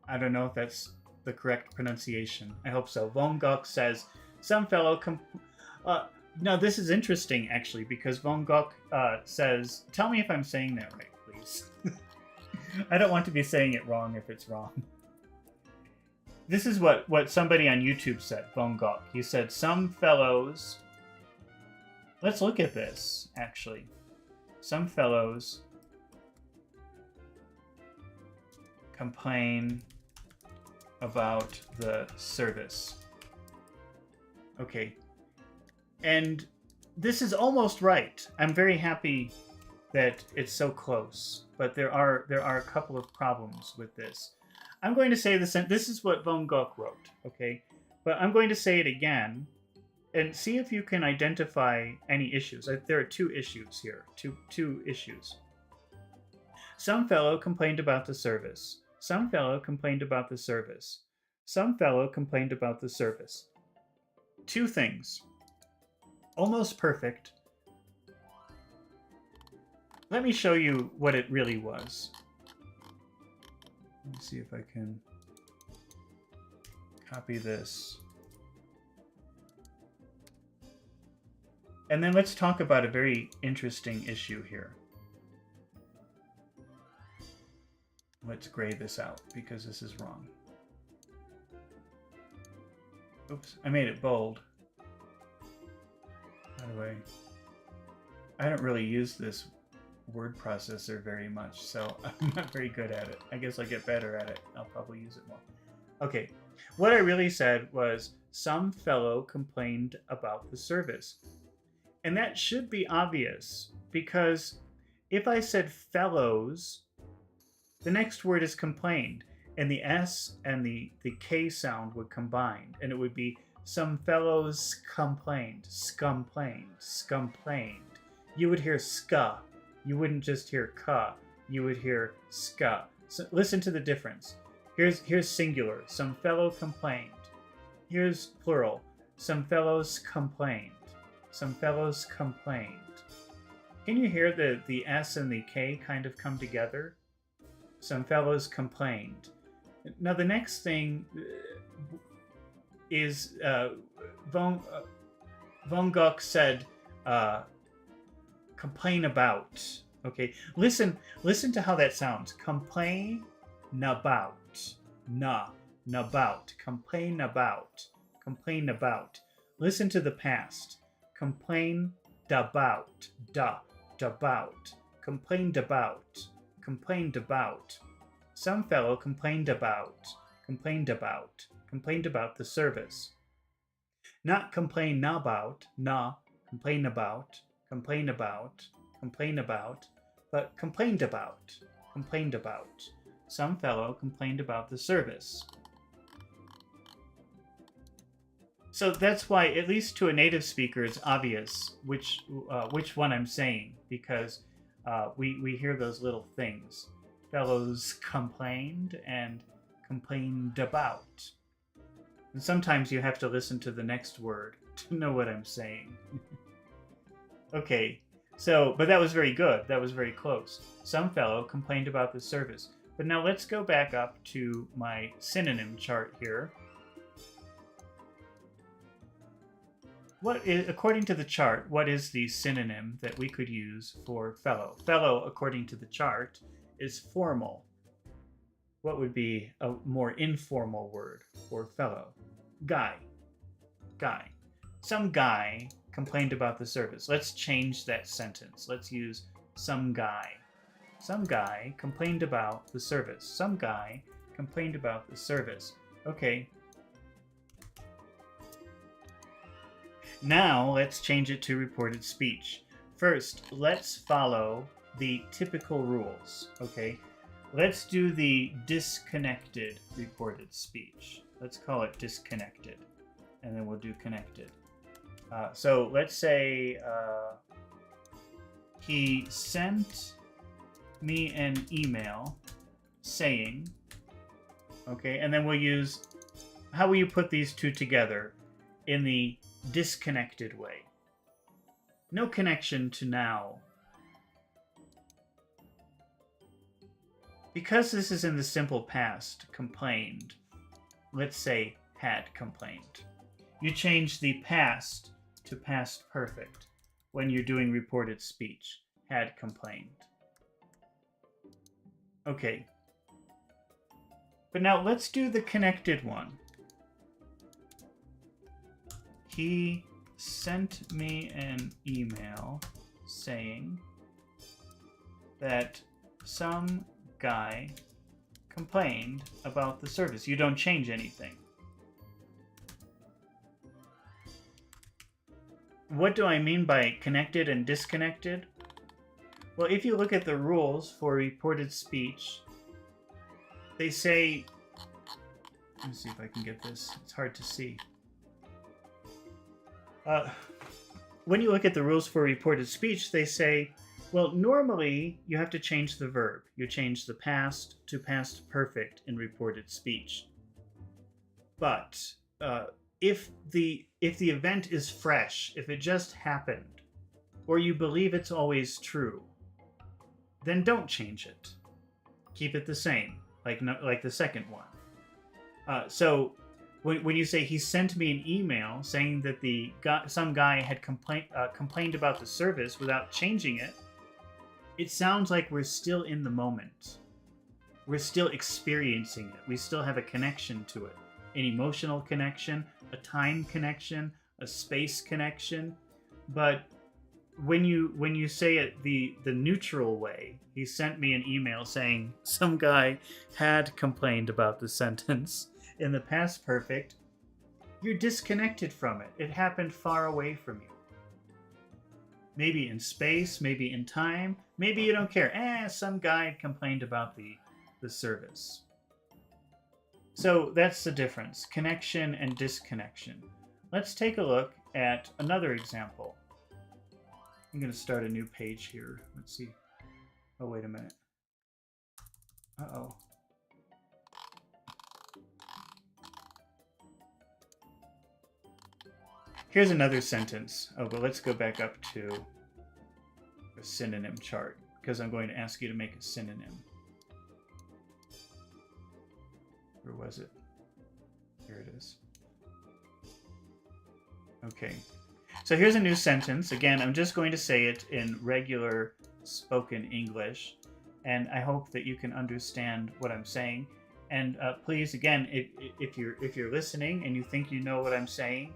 I don't know if that's the correct pronunciation. I hope so. Vongok says, some fellow... now, this is interesting, actually, because Vongok says... Tell me if I'm saying that right, please. I don't want to be saying it wrong if it's wrong. This is what somebody on YouTube said, Vongok. He said, some fellows... Let's look at this, actually. Some fellows complain about the service. Okay. And this is almost right. I'm very happy that it's so close, but there are a couple of problems with this. I'm going to say this is what Von Gogh wrote, okay? But I'm going to say it again and see if you can identify any issues. There are two issues here, two issues. Some fellow complained about the service. Some fellow complained about the service. Some fellow complained about the service. Two things. Almost perfect. Let me show you what it really was. Let me see if I can copy this. And then let's talk about a very interesting issue here. Let's gray this out because this is wrong. Oops, I made it bold. By the way, I don't really use this word processor very much, so I'm not very good at it. I guess I'll get better at it. I'll probably use it more. Okay, what I really said was some fellow complained about the service. And that should be obvious, because if I said fellows, the next word is complained, and the S and the K sound would combine, and it would be some fellows complained, scomplained, scomplained. You would hear ska. You wouldn't just hear ka. You would hear ska. So listen to the difference. Here's singular. Some fellow complained. Here's plural. Some fellows complained. Some fellows complained. Can you hear the S and the K kind of come together? Some fellows complained. Now the next thing is Von Gogh said complain about. Okay, listen to how that sounds. Complain about. About. Complain about. Complain about. Listen to the past. Complain about. About. Complained about. Complained about. Some fellow complained about. Complained about. Complained about the service. Not complain about. Complain about. Complain about. Complain about. But complained about. Complained about. Some fellow complained about the service. So that's why, at least to a native speaker, it's obvious which one I'm saying, because we hear those little things. Fellows complained and complained about. And sometimes you have to listen to the next word to know what I'm saying. Okay, so, but that was very good. That was very close. Some fellow complained about the service. But now let's go back up to my synonym chart here. According to the chart, what is the synonym that we could use for fellow? Fellow, according to the chart, is formal. What would be a more informal word for fellow? Guy. Guy. Some guy complained about the service. Let's change that sentence. Let's use some guy. Some guy complained about the service. Some guy complained about the service. Okay. Now let's change it to reported speech. First, let's follow the typical rules, okay? Let's do the disconnected reported speech. Let's call it disconnected, and then we'll do connected. So let's say he sent me an email saying, okay, and then we'll use, how will you put these two together in the disconnected way? No connection to now. Because this is in the simple past, complained, let's say had complained. You change the past to past perfect when you're doing reported speech. Had complained. Okay. But now let's do the connected one. He sent me an email saying that some guy complained about the service. You don't change anything. What do I mean by connected and disconnected? Well, if you look at the rules for reported speech, they say, let me see if I can get this. It's hard to see. When you look at the rules for reported speech, they say, well, normally you have to change the verb. You change the past to past perfect in reported speech. But if the event is fresh, if it just happened, or you believe it's always true, then don't change it. Keep it the same, like the second one. So when you say he sent me an email saying that some guy had complained about the service without changing it, it sounds like we're still in the moment. We're still experiencing it. We still have a connection to it. An emotional connection, a time connection, a space connection. But when you say it the neutral way, he sent me an email saying some guy had complained about the sentence in the past perfect, you're disconnected from it. It happened far away from you. Maybe in space, maybe in time, maybe you don't care. Some guy complained about the service. So that's the difference, connection and disconnection. Let's take a look at another example. I'm going to start a new page here. Let's see. Oh, wait a minute. Uh-oh. Here's another sentence. Oh, but let's go back up to a synonym chart, because I'm going to ask you to make a synonym. Where was it? Here it is. Okay. So here's a new sentence. Again, I'm just going to say it in regular spoken English, and I hope that you can understand what I'm saying. And please, again, if you're listening and you think you know what I'm saying,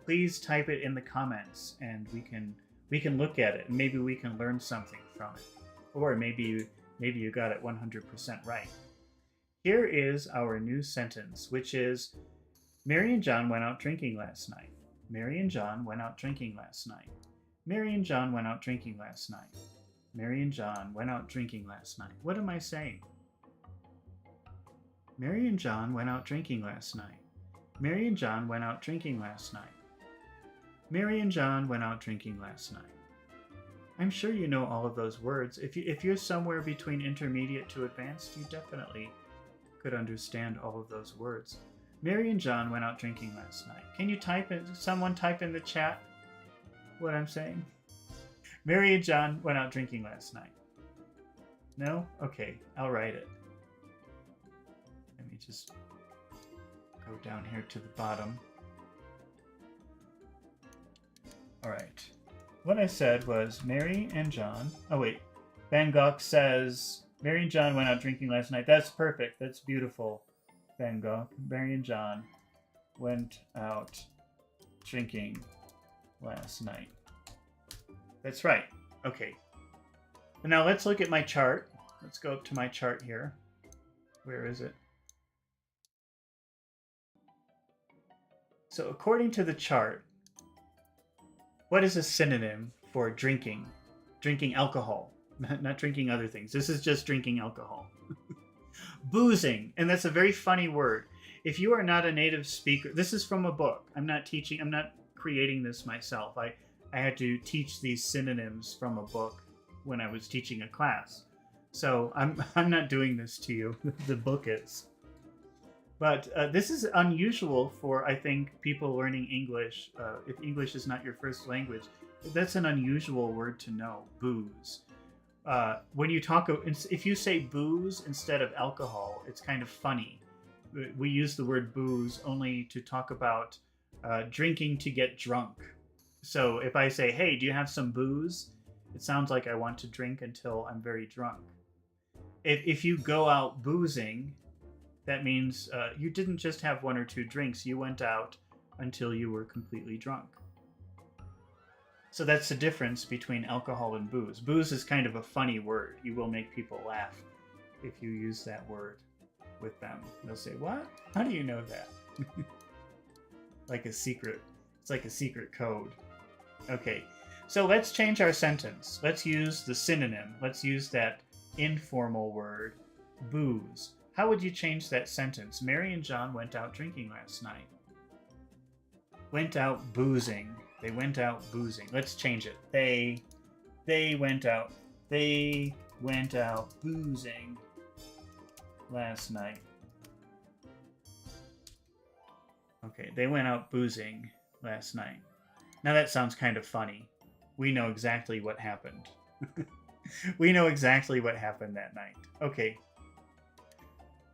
please type it in the comments, and we can look at it, and maybe we can learn something from it, or maybe you got it 100% right. Here is our new sentence, which is, Mary and John went out drinking last night. Mary and John went out drinking last night. Mary and John went out drinking last night. Mary and John went out drinking last night. What am I saying? Mary and John went out drinking last night. Mary and John went out drinking last night. Mary and John went out drinking last night. I'm sure you know all of those words. If you're somewhere between intermediate to advanced, you definitely could understand all of those words. Mary and John went out drinking last night. Can you someone type in the chat what I'm saying? Mary and John went out drinking last night. No? Okay, I'll write it. Let me just go down here to the bottom. All right. What I said was Mary and John. Oh, wait. Van Gogh says Mary and John went out drinking last night. That's perfect. That's beautiful, Van Gogh. Mary and John went out drinking last night. That's right. Okay. And now let's look at my chart. Let's go up to my chart here. Where is it? So according to the chart, what is a synonym for drinking? Drinking alcohol, not drinking other things. This is just drinking alcohol. Boozing, and that's a very funny word. If you are not a native speaker, this is from a book. I'm not creating this myself. I had to teach these synonyms from a book when I was teaching a class. So I'm not doing this to you. The book is. But this is unusual for, I think, people learning English. If English is not your first language, that's an unusual word to know. Booze. When you talk, if you say booze instead of alcohol, it's kind of funny. We use the word booze only to talk about drinking to get drunk. So if I say, hey, do you have some booze? It sounds like I want to drink until I'm very drunk. If you go out boozing, that means you didn't just have one or two drinks. You went out until you were completely drunk. So that's the difference between alcohol and booze. Booze is kind of a funny word. You will make people laugh if you use that word with them. They'll say, what? How do you know that? Like a secret. It's like a secret code. Okay, so let's change our sentence. Let's use the synonym. Let's use that informal word, booze. How would you change that sentence? Mary and John went out drinking last night. Went out boozing. They went out boozing. Let's change it. They went out. They went out boozing last night. Okay, they went out boozing last night. Now that sounds kind of funny. We know exactly what happened. We know exactly what happened that night. Okay.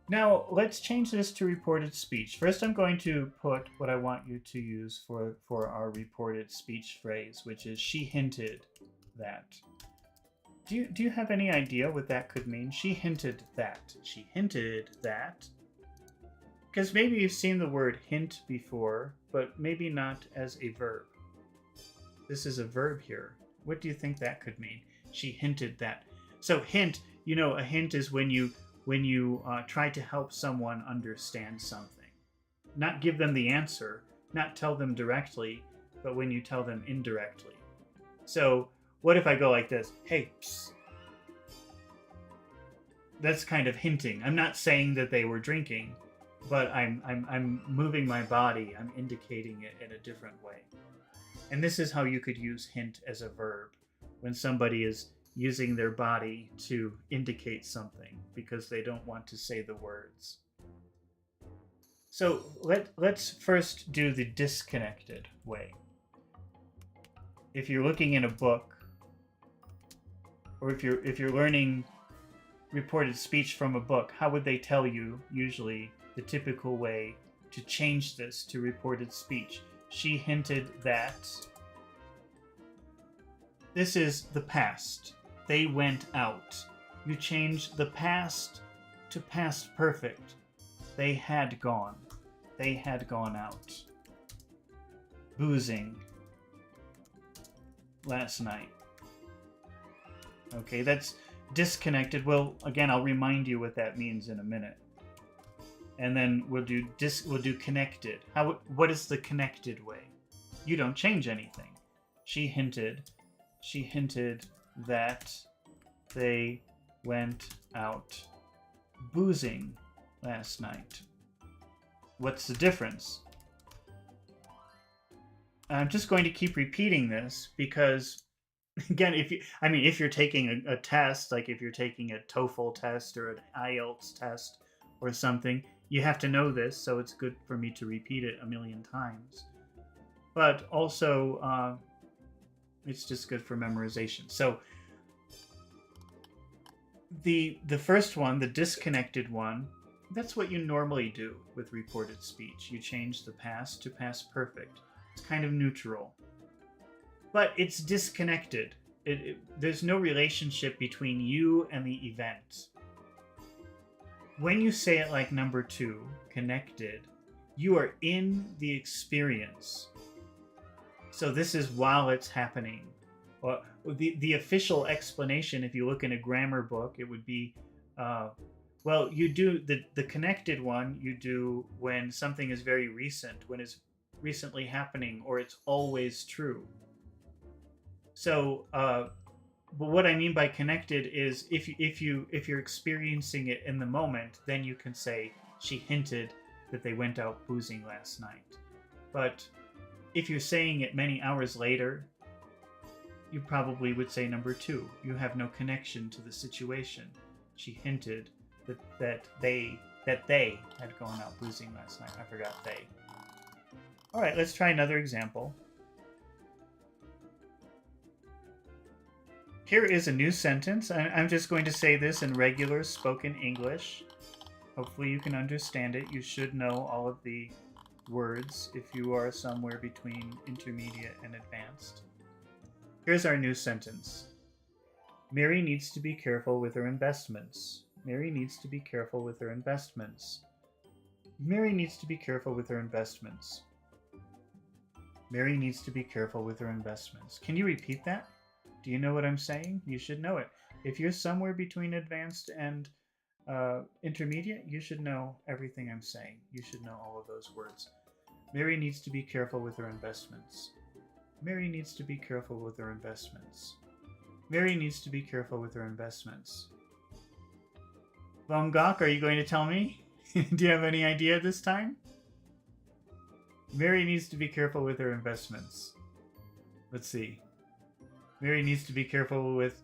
Now, let's change this to reported speech. First, I'm going to put what I want you to use for our reported speech phrase, which is she hinted that. Do you have any idea what that could mean? She hinted that. She hinted that. Because maybe you've seen the word hint before, but maybe not as a verb. This is a verb here. What do you think that could mean? She hinted that. So hint, you know, a hint is when you try to help someone understand something. Not give them the answer, not tell them directly, but when you tell them indirectly. So what if I go like this? Hey, psst. That's kind of hinting. I'm not saying that they were drinking, but I'm moving my body. I'm indicating it in a different way. And this is how you could use hint as a verb when somebody is using their body to indicate something because they don't want to say the words. So let's first do the disconnected way. If you're looking in a book, or if you're learning reported speech from a book, how would they tell you usually the typical way to change this to reported speech? She hinted that. This is the past. They went out. You change the past to past perfect. They had gone. They had gone out. Boozing last night. Okay, that's disconnected. Well, again, I'll remind you what that means in a minute. And then we'll do connected. What is the connected way? You don't change anything. She hinted that they went out boozing last night. What's the difference? I'm just going to keep repeating this because, again, if you're taking a test, like if you're taking a TOEFL test or an IELTS test or something, you have to know this, so it's good for me to repeat it a million times. But also, it's just good for memorization. So the first one, the disconnected one, that's what you normally do with reported speech. You change the past to past perfect. It's kind of neutral. But it's disconnected. There's no relationship between you and the event. When you say it like number 2, connected, you are in the experience. So this is while it's happening. Well, the official explanation, if you look in a grammar book, it would be, well, you do the connected one, you do when something is very recent, when it's recently happening, or it's always true. So, but what I mean by connected is if you're experiencing it in the moment, then you can say she hinted that they went out boozing last night. But if you're saying it many hours later, you probably would say number 2. You have no connection to the situation. She hinted that they had gone out boozing last night. I forgot they. All right, let's try another example. Here is a new sentence. I'm just going to say this in regular spoken English. Hopefully you can understand it. You should know all of the words if you are somewhere between intermediate and advanced. Here's our new sentence. Mary needs to be careful with her investments. Mary needs to be careful with her investments. Mary needs to be careful with her investments. Mary needs to be careful with her investments. Can you repeat that? Do you know what I'm saying? You should know it. If you're somewhere between advanced and intermediate, you should know everything I'm saying. You should know all of those words. Mary needs to be careful with her investments. Mary needs to be careful with her investments. Mary needs to be careful with her investments. Von Gogh, are you going to tell me? Do you have any idea this time? Mary needs to be careful with her investments. Let's see. Mary needs to be careful with...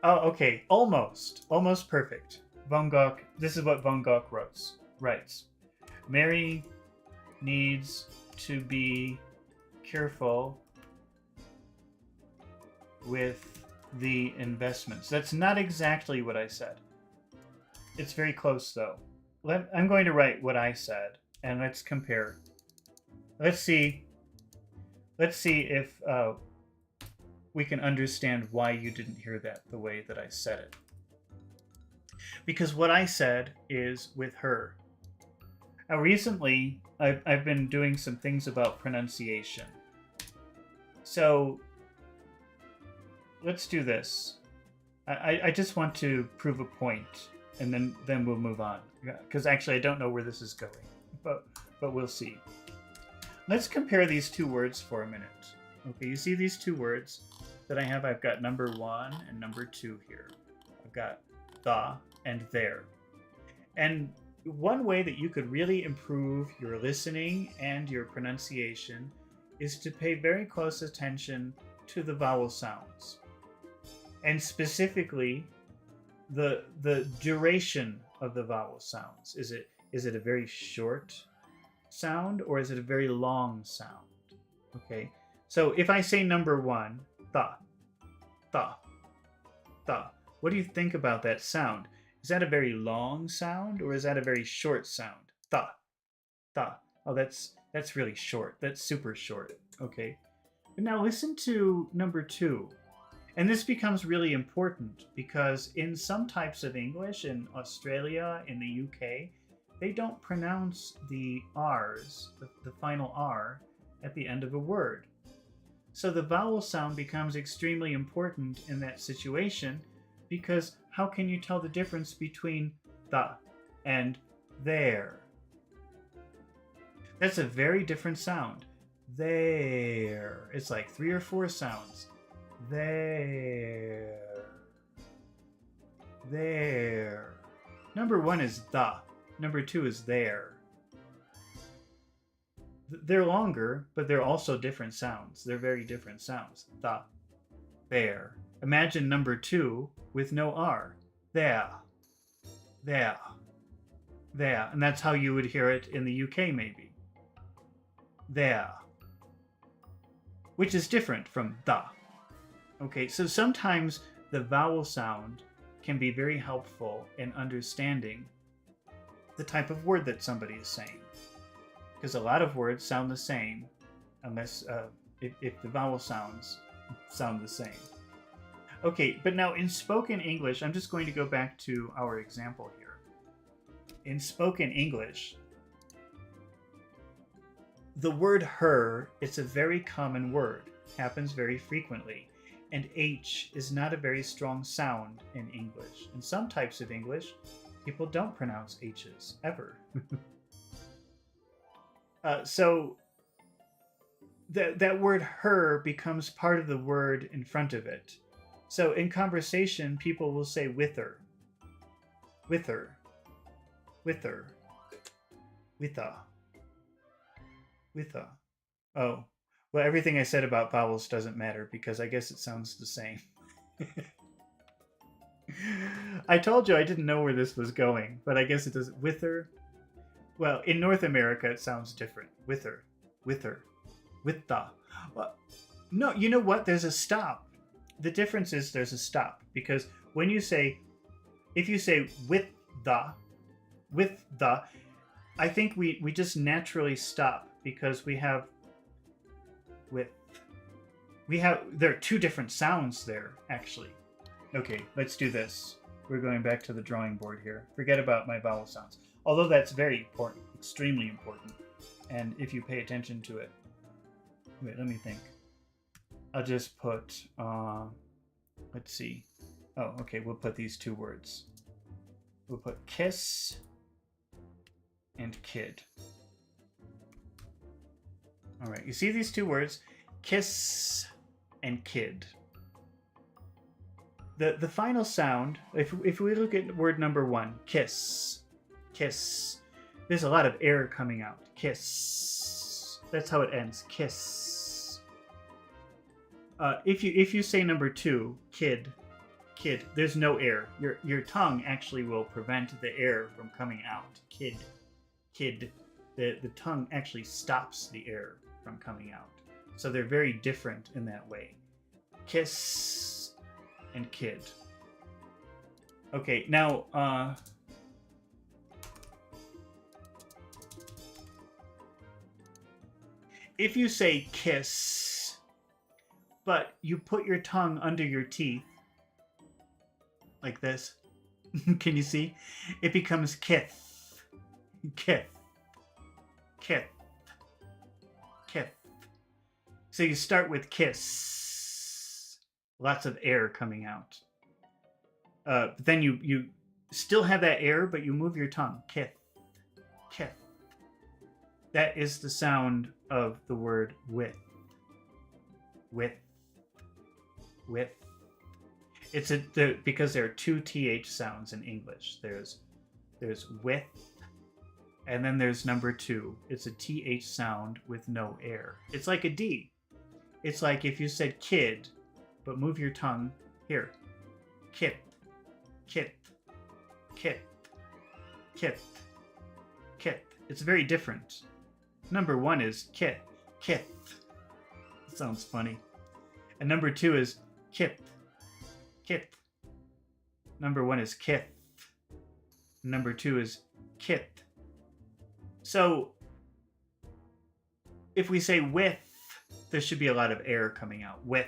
Oh, okay. Almost. Almost perfect. Von Gogh, this is what Von Gogh writes. Mary needs to be careful with the investments. That's not exactly what I said. It's very close, though. I'm going to write what I said, and let's compare. Let's see if we can understand why you didn't hear that the way that I said it. Because what I said is with her. Now, recently, I've been doing some things about pronunciation. So, let's do this. I just want to prove a point, and then we'll move on. Because actually, I don't know where this is going, but we'll see. Let's compare these two words for a minute. Okay, you see these two words that I have? I've got number 1 and number 2 here. I've got the and there. And one way that you could really improve your listening and your pronunciation is to pay very close attention to the vowel sounds. And specifically, the duration of the vowel sounds. Is it a very short sound or is it a very long sound? Okay, so if I say number 1, the, what do you think about that sound? Is that a very long sound or is that a very short sound? The. Oh, that's really short. That's super short. Okay. But now listen to number 2. And this becomes really important because in some types of English, in Australia, in the UK, they don't pronounce the R's, the final R, at the end of a word. So the vowel sound becomes extremely important in that situation because how can you tell the difference between the and there? That's a very different sound. There. It's like 3 or 4 sounds. There. There. Number 1 is the. Number 2 is there. They're longer, but they're also different sounds. They're very different sounds. The. There. Imagine number 2 with no R. There. There. There. And that's how you would hear it in the UK, maybe. There. Which is different from the. Okay, so sometimes the vowel sound can be very helpful in understanding the type of word that somebody is saying. Because a lot of words sound the same unless if the vowel sounds sound the same. Okay, but now in spoken English, I'm just going to go back to our example here. In spoken English, the word her, it's a very common word, happens very frequently, and H is not a very strong sound in English. In some types of English, people don't pronounce H's, ever. So that word her becomes part of the word in front of it. So in conversation, people will say with her, with her, with her, with her, with her. Oh, well, everything I said about vowels doesn't matter because I guess it sounds the same. I told you I didn't know where this was going, but I guess it does. Wither. Well, in North America, it sounds different. Wither, wither, with the. Well, no, you know what? There's a stop. The difference is there's a stop because when you say, if you say with the, I think we just naturally stop because we have with. There are two different sounds there, actually. Okay, let's do this. We're going back to the drawing board here. Forget about my vowel sounds. Although that's very important, extremely important. And if you pay attention to it. Wait, let me think. I'll just put, let's see. Oh, okay, we'll put these two words. We'll put kiss and kid. All right, you see these two words? Kiss and kid. The final sound, if we look at word number one, kiss, kiss, there's a lot of air coming out. Kiss. That's how it ends. Kiss. If you say number two, kid, there's no air. Your tongue actually will prevent the air from coming out. Kid. The tongue actually stops the air from coming out. So they're very different in that way. Kiss and kid. Okay, now, if you say kiss, but you put your tongue under your teeth, like this, can you see? It becomes kith, kith, kith, kith. So you start with kiss. Lots of air coming out. But then you still have that air, but you move your tongue. Kith. Kith. That is the sound of the word with. With. With. It's because there are two TH sounds in English. There's with, and then there's number two. It's a TH sound with no air. It's like a D. It's like if you said kid, but move your tongue here. Kit, kit, kit, kit, kit. It's very different. Number one is kit, kit. It sounds funny. And number two is kit, kit. Number one is kit. Number two is kit. So if we say with, there should be a lot of air coming out. With.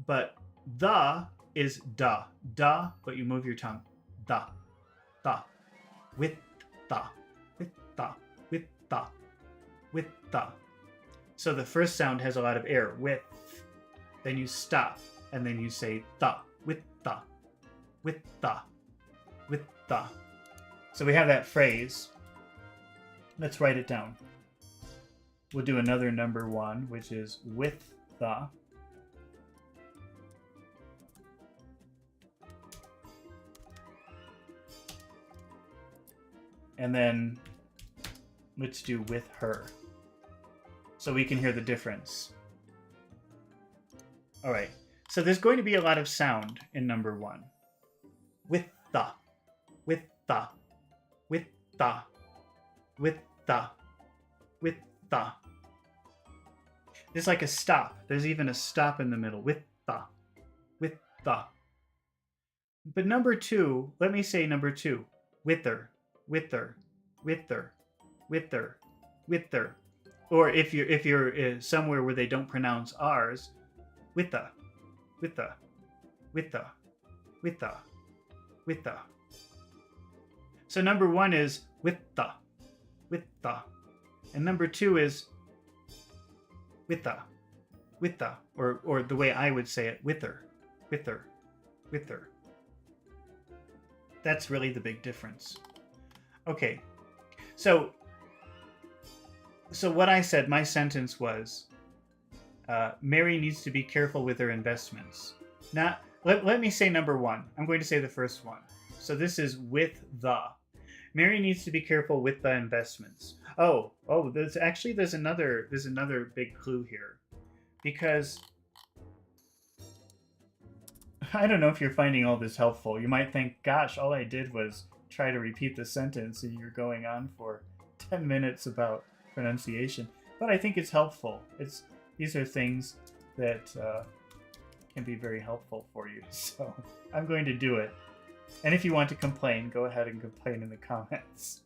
But the is da. Da, but you move your tongue. Da. Da. With da. With da. With da. With da. So the first sound has a lot of air. With. Then you stop. And then you say da. With da. With da. With da. So we have that phrase. Let's write it down. We'll do another number one, which is with the. And then let's do with her. So we can hear the difference. All right. So there's going to be a lot of sound in number one. With the. With the. With the. With the. With the. There's like a stop. There's even a stop in the middle. With the. With the. But number two, let me say number two. Wither. Wither. Wither. Wither. Wither. Or if you're somewhere where they don't pronounce R's, witha. Witha. Witha. Witha. Witha. So number one is witha. Witha. And number two is witha. Witha. Or the way I would say it, wither. Wither. Wither. That's really the big difference. Okay. So what I said, my sentence was, Mary needs to be careful with her investments. Let me say number one. I'm going to say the first one. So this is with the. Mary needs to be careful with the investments. Oh, there's another big clue here. Because I don't know if you're finding all this helpful. You might think, gosh, all I did was try to repeat the sentence and you're going on for 10 minutes about pronunciation. But I think it's helpful. These are things that can be very helpful for you. So I'm going to do it. And if you want to complain, go ahead and complain in the comments.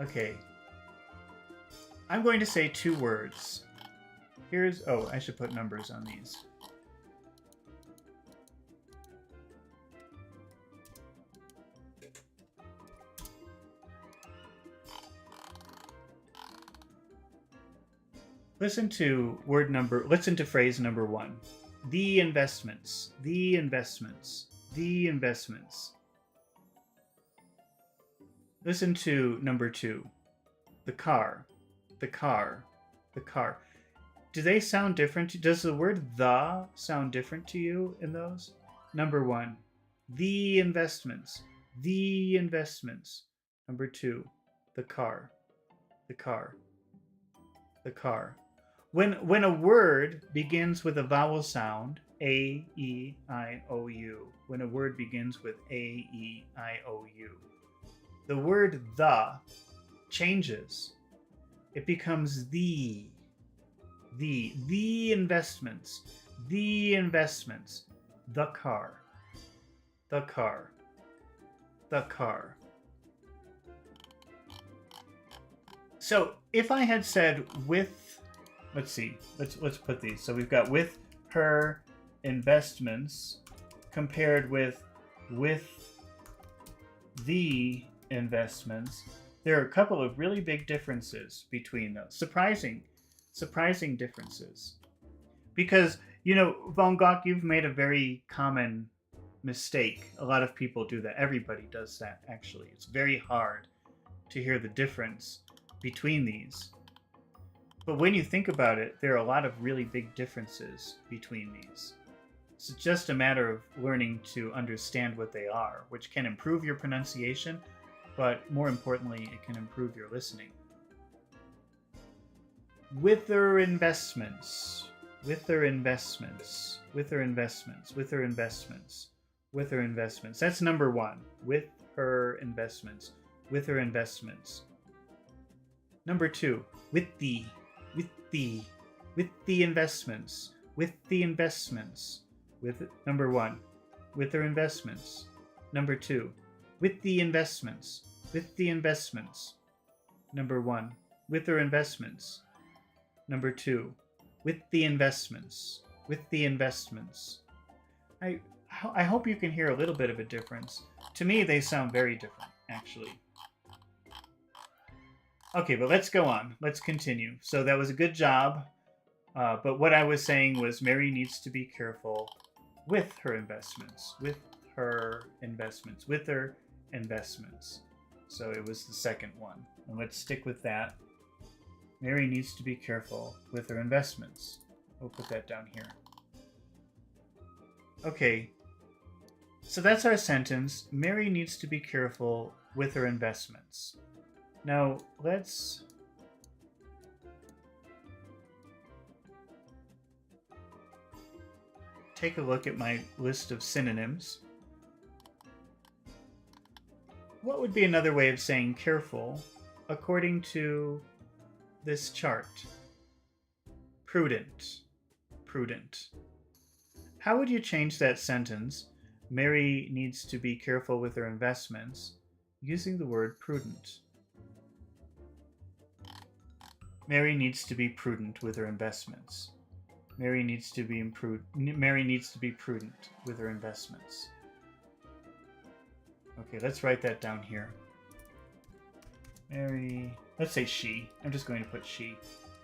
Okay. I'm going to say 2 words. Oh, I should put numbers on these. Listen to phrase number 1. The investments, the investments, the investments. Listen to number 2. The car, the car, the car. Do they sound different? Does the word the sound different to you in those? Number 1, the investments, the investments. Number 2, the car, the car, the car. When a word begins with a vowel sound, A, E, I, O, U, when a word begins with A, E, I, O, U, the word the changes. It becomes the investments, the investments, the car, the car, the car. So if I had said with, let's see, let's put these. So we've got with her investments compared with the investments. There are a couple of really big differences between those. Surprising differences. Because, you know, Von Gogh, you've made a very common mistake. A lot of people do that. Everybody does that, actually. It's very hard to hear the difference between these. But when you think about it, there are a lot of really big differences between these. It's just a matter of learning to understand what they are, which can improve your pronunciation, but more importantly, it can improve your listening. With their investments, with their investments, with their investments, with their investments, with her investments. That's number 1. With her investments, with her investments. Number 2, with the investments, with the investments. With number 1, with their investments. Number 2, with the investments, with the investments. Number 1, with their investments. Number 2, with the investments, with the investments. I hope you can hear a little bit of a difference. To me, they sound very different, actually. Okay, but let's go on. Let's continue. So that was a good job. But what I was saying was Mary needs to be careful with her investments, with her investments, with her investments. So it was the second one. And let's stick with that. Mary needs to be careful with her investments. We'll put that down here. Okay, so that's our sentence. Mary needs to be careful with her investments. Now, let's take a look at my list of synonyms. What would be another way of saying careful according to this chart? Prudent. Prudent. How would you change that sentence? Mary needs to be careful with her investments, using the word prudent. Mary needs to be prudent with her investments. Mary needs to be prudent with her investments. Okay, let's write that down here. Mary, let's say she. I'm just going to put she.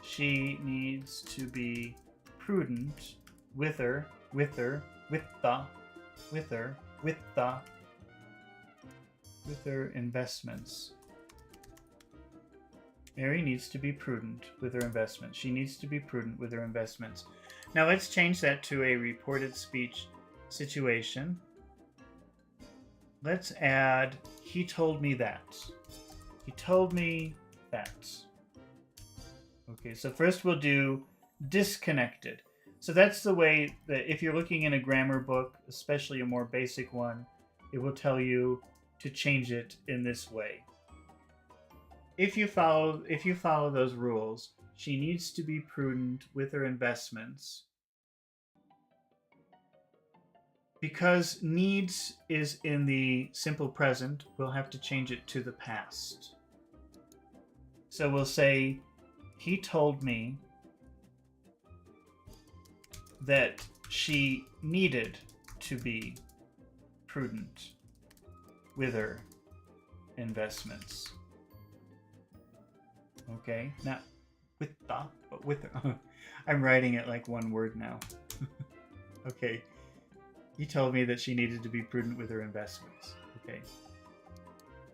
She needs to be prudent with her investments. Mary needs to be prudent with her investments. She needs to be prudent with her investments. Now let's change that to a reported speech situation. Let's add, he told me that. He told me that. Okay, so first we'll do disconnected. So that's the way that if you're looking in a grammar book, especially a more basic one, it will tell you to change it in this way. If you follow those rules, she needs to be prudent with her investments. Because needs is in the simple present, we'll have to change it to the past. So we'll say, he told me that she needed to be prudent with her investments. Okay, not with the, but with her. I'm writing it like one word now. Okay. He told me that she needed to be prudent with her investments. Okay.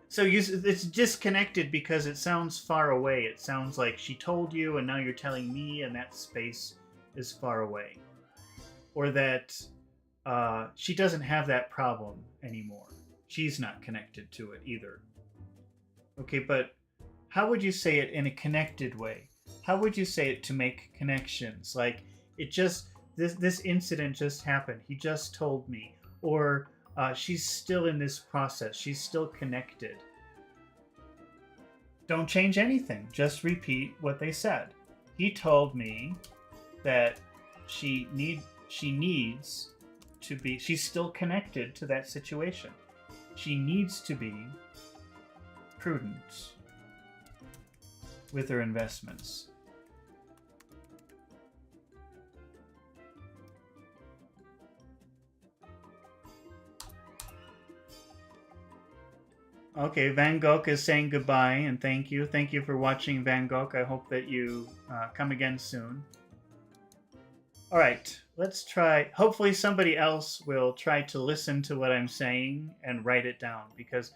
So it's disconnected because it sounds far away. It sounds like she told you and now you're telling me, and that space is far away. Or that she doesn't have that problem anymore. She's not connected to it either. Okay, but how would you say it in a connected way? How would you say it to make connections? Like, it just... This incident just happened. He just told me. Or she's still in this process. She's still connected. Don't change anything. Just repeat what they said. He told me that she needs to be... She's still connected to that situation. She needs to be prudent with her investments. Okay, Van Gogh is saying goodbye and thank you. Thank you for watching, Van Gogh. I hope that you come again soon. All right, let's try. Hopefully somebody else will try to listen to what I'm saying and write it down, because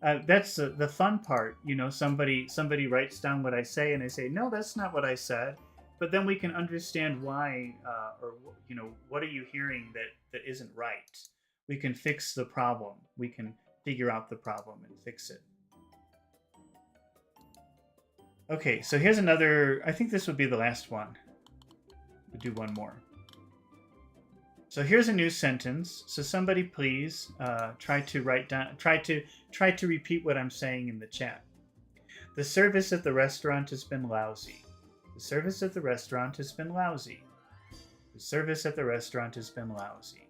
that's the fun part. You know, somebody writes down what I say and I say, no, that's not what I said. But then we can understand why, or, you know, what are you hearing that isn't right? We can fix the problem. We can figure out the problem and fix it. Okay, so here's another. I think this would be the last one. We'll do one more. So here's a new sentence. So somebody please try to write down. Try to repeat what I'm saying in the chat. The service at the restaurant has been lousy. The service at the restaurant has been lousy. The service at the restaurant has been lousy.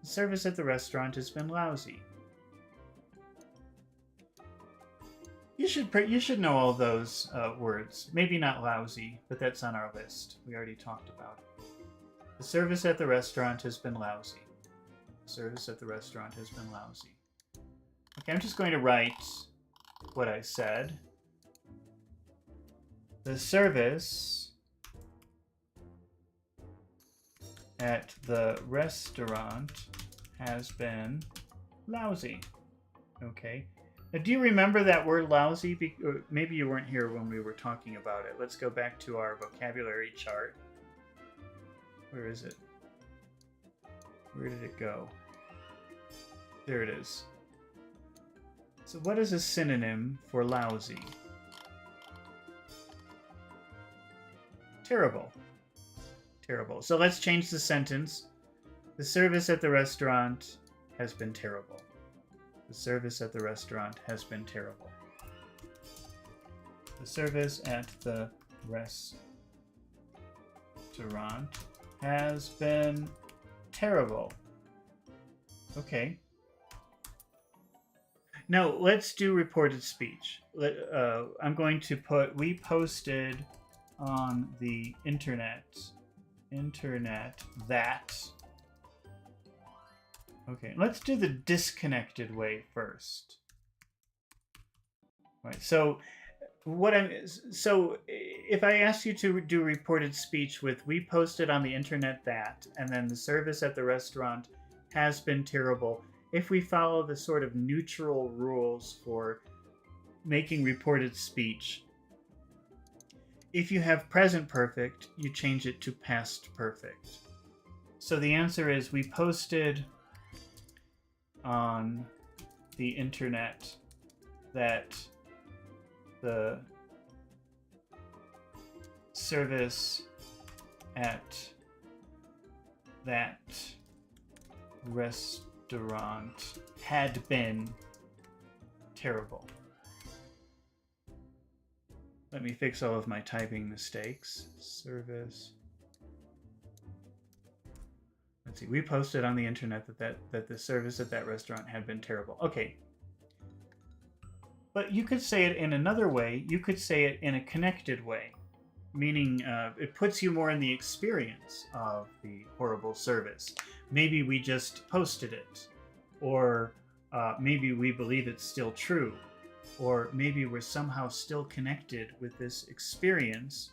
The service at the restaurant has been lousy. You should know all those words. Maybe not lousy, but that's on our list. We already talked about it. The service at the restaurant has been lousy. The service at the restaurant has been lousy. Okay, I'm just going to write what I said. The service at the restaurant has been lousy. Okay. Now, do you remember that word lousy? Or maybe you weren't here when we were talking about it. Let's go back to our vocabulary chart. Where is it? Where did it go? There it is. So what is a synonym for lousy? Terrible. Terrible. So let's change the sentence. The service at the restaurant has been terrible. The service at the restaurant has been terrible. The service at the restaurant has been terrible. Okay. Now, let's do reported speech. I'm going to put, we posted on the internet that... Okay, let's do the disconnected way first. All right, so if I ask you to do reported speech with "we posted on the internet that," and then the service at the restaurant has been terrible, if we follow the sort of neutral rules for making reported speech, if you have present perfect, you change it to past perfect. So the answer is, we posted on the internet that the service at that restaurant had been terrible. Let me fix all of my typing mistakes. Service. Let's see. We posted on the internet that the service at that restaurant had been terrible. Okay. But you could say it in another way. You could say it in a connected way, meaning it puts you more in the experience of the horrible service. Maybe we just posted it, or maybe we believe it's still true, or maybe we're somehow still connected with this experience.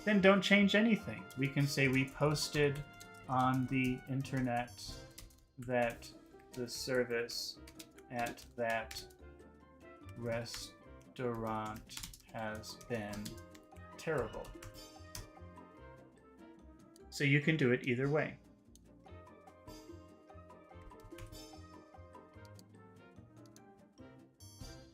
Then don't change anything. We can say we posted on the internet that the service at that restaurant has been terrible. So you can do it either way.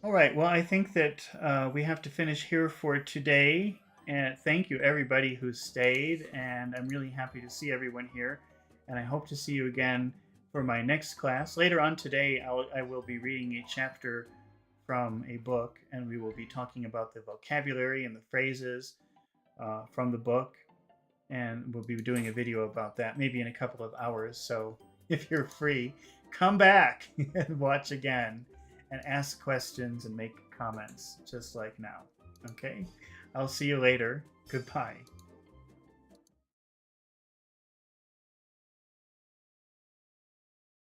All right, well, I think that we have to finish here for today. And thank you, everybody who stayed. And I'm really happy to see everyone here. And I hope to see you again for my next class. Later on today, I will be reading a chapter from a book, and we will be talking about the vocabulary and the phrases from the book. And we'll be doing a video about that maybe in a couple of hours. So if you're free, come back and watch again and ask questions and make comments just like now. Okay? I'll see you later. Goodbye.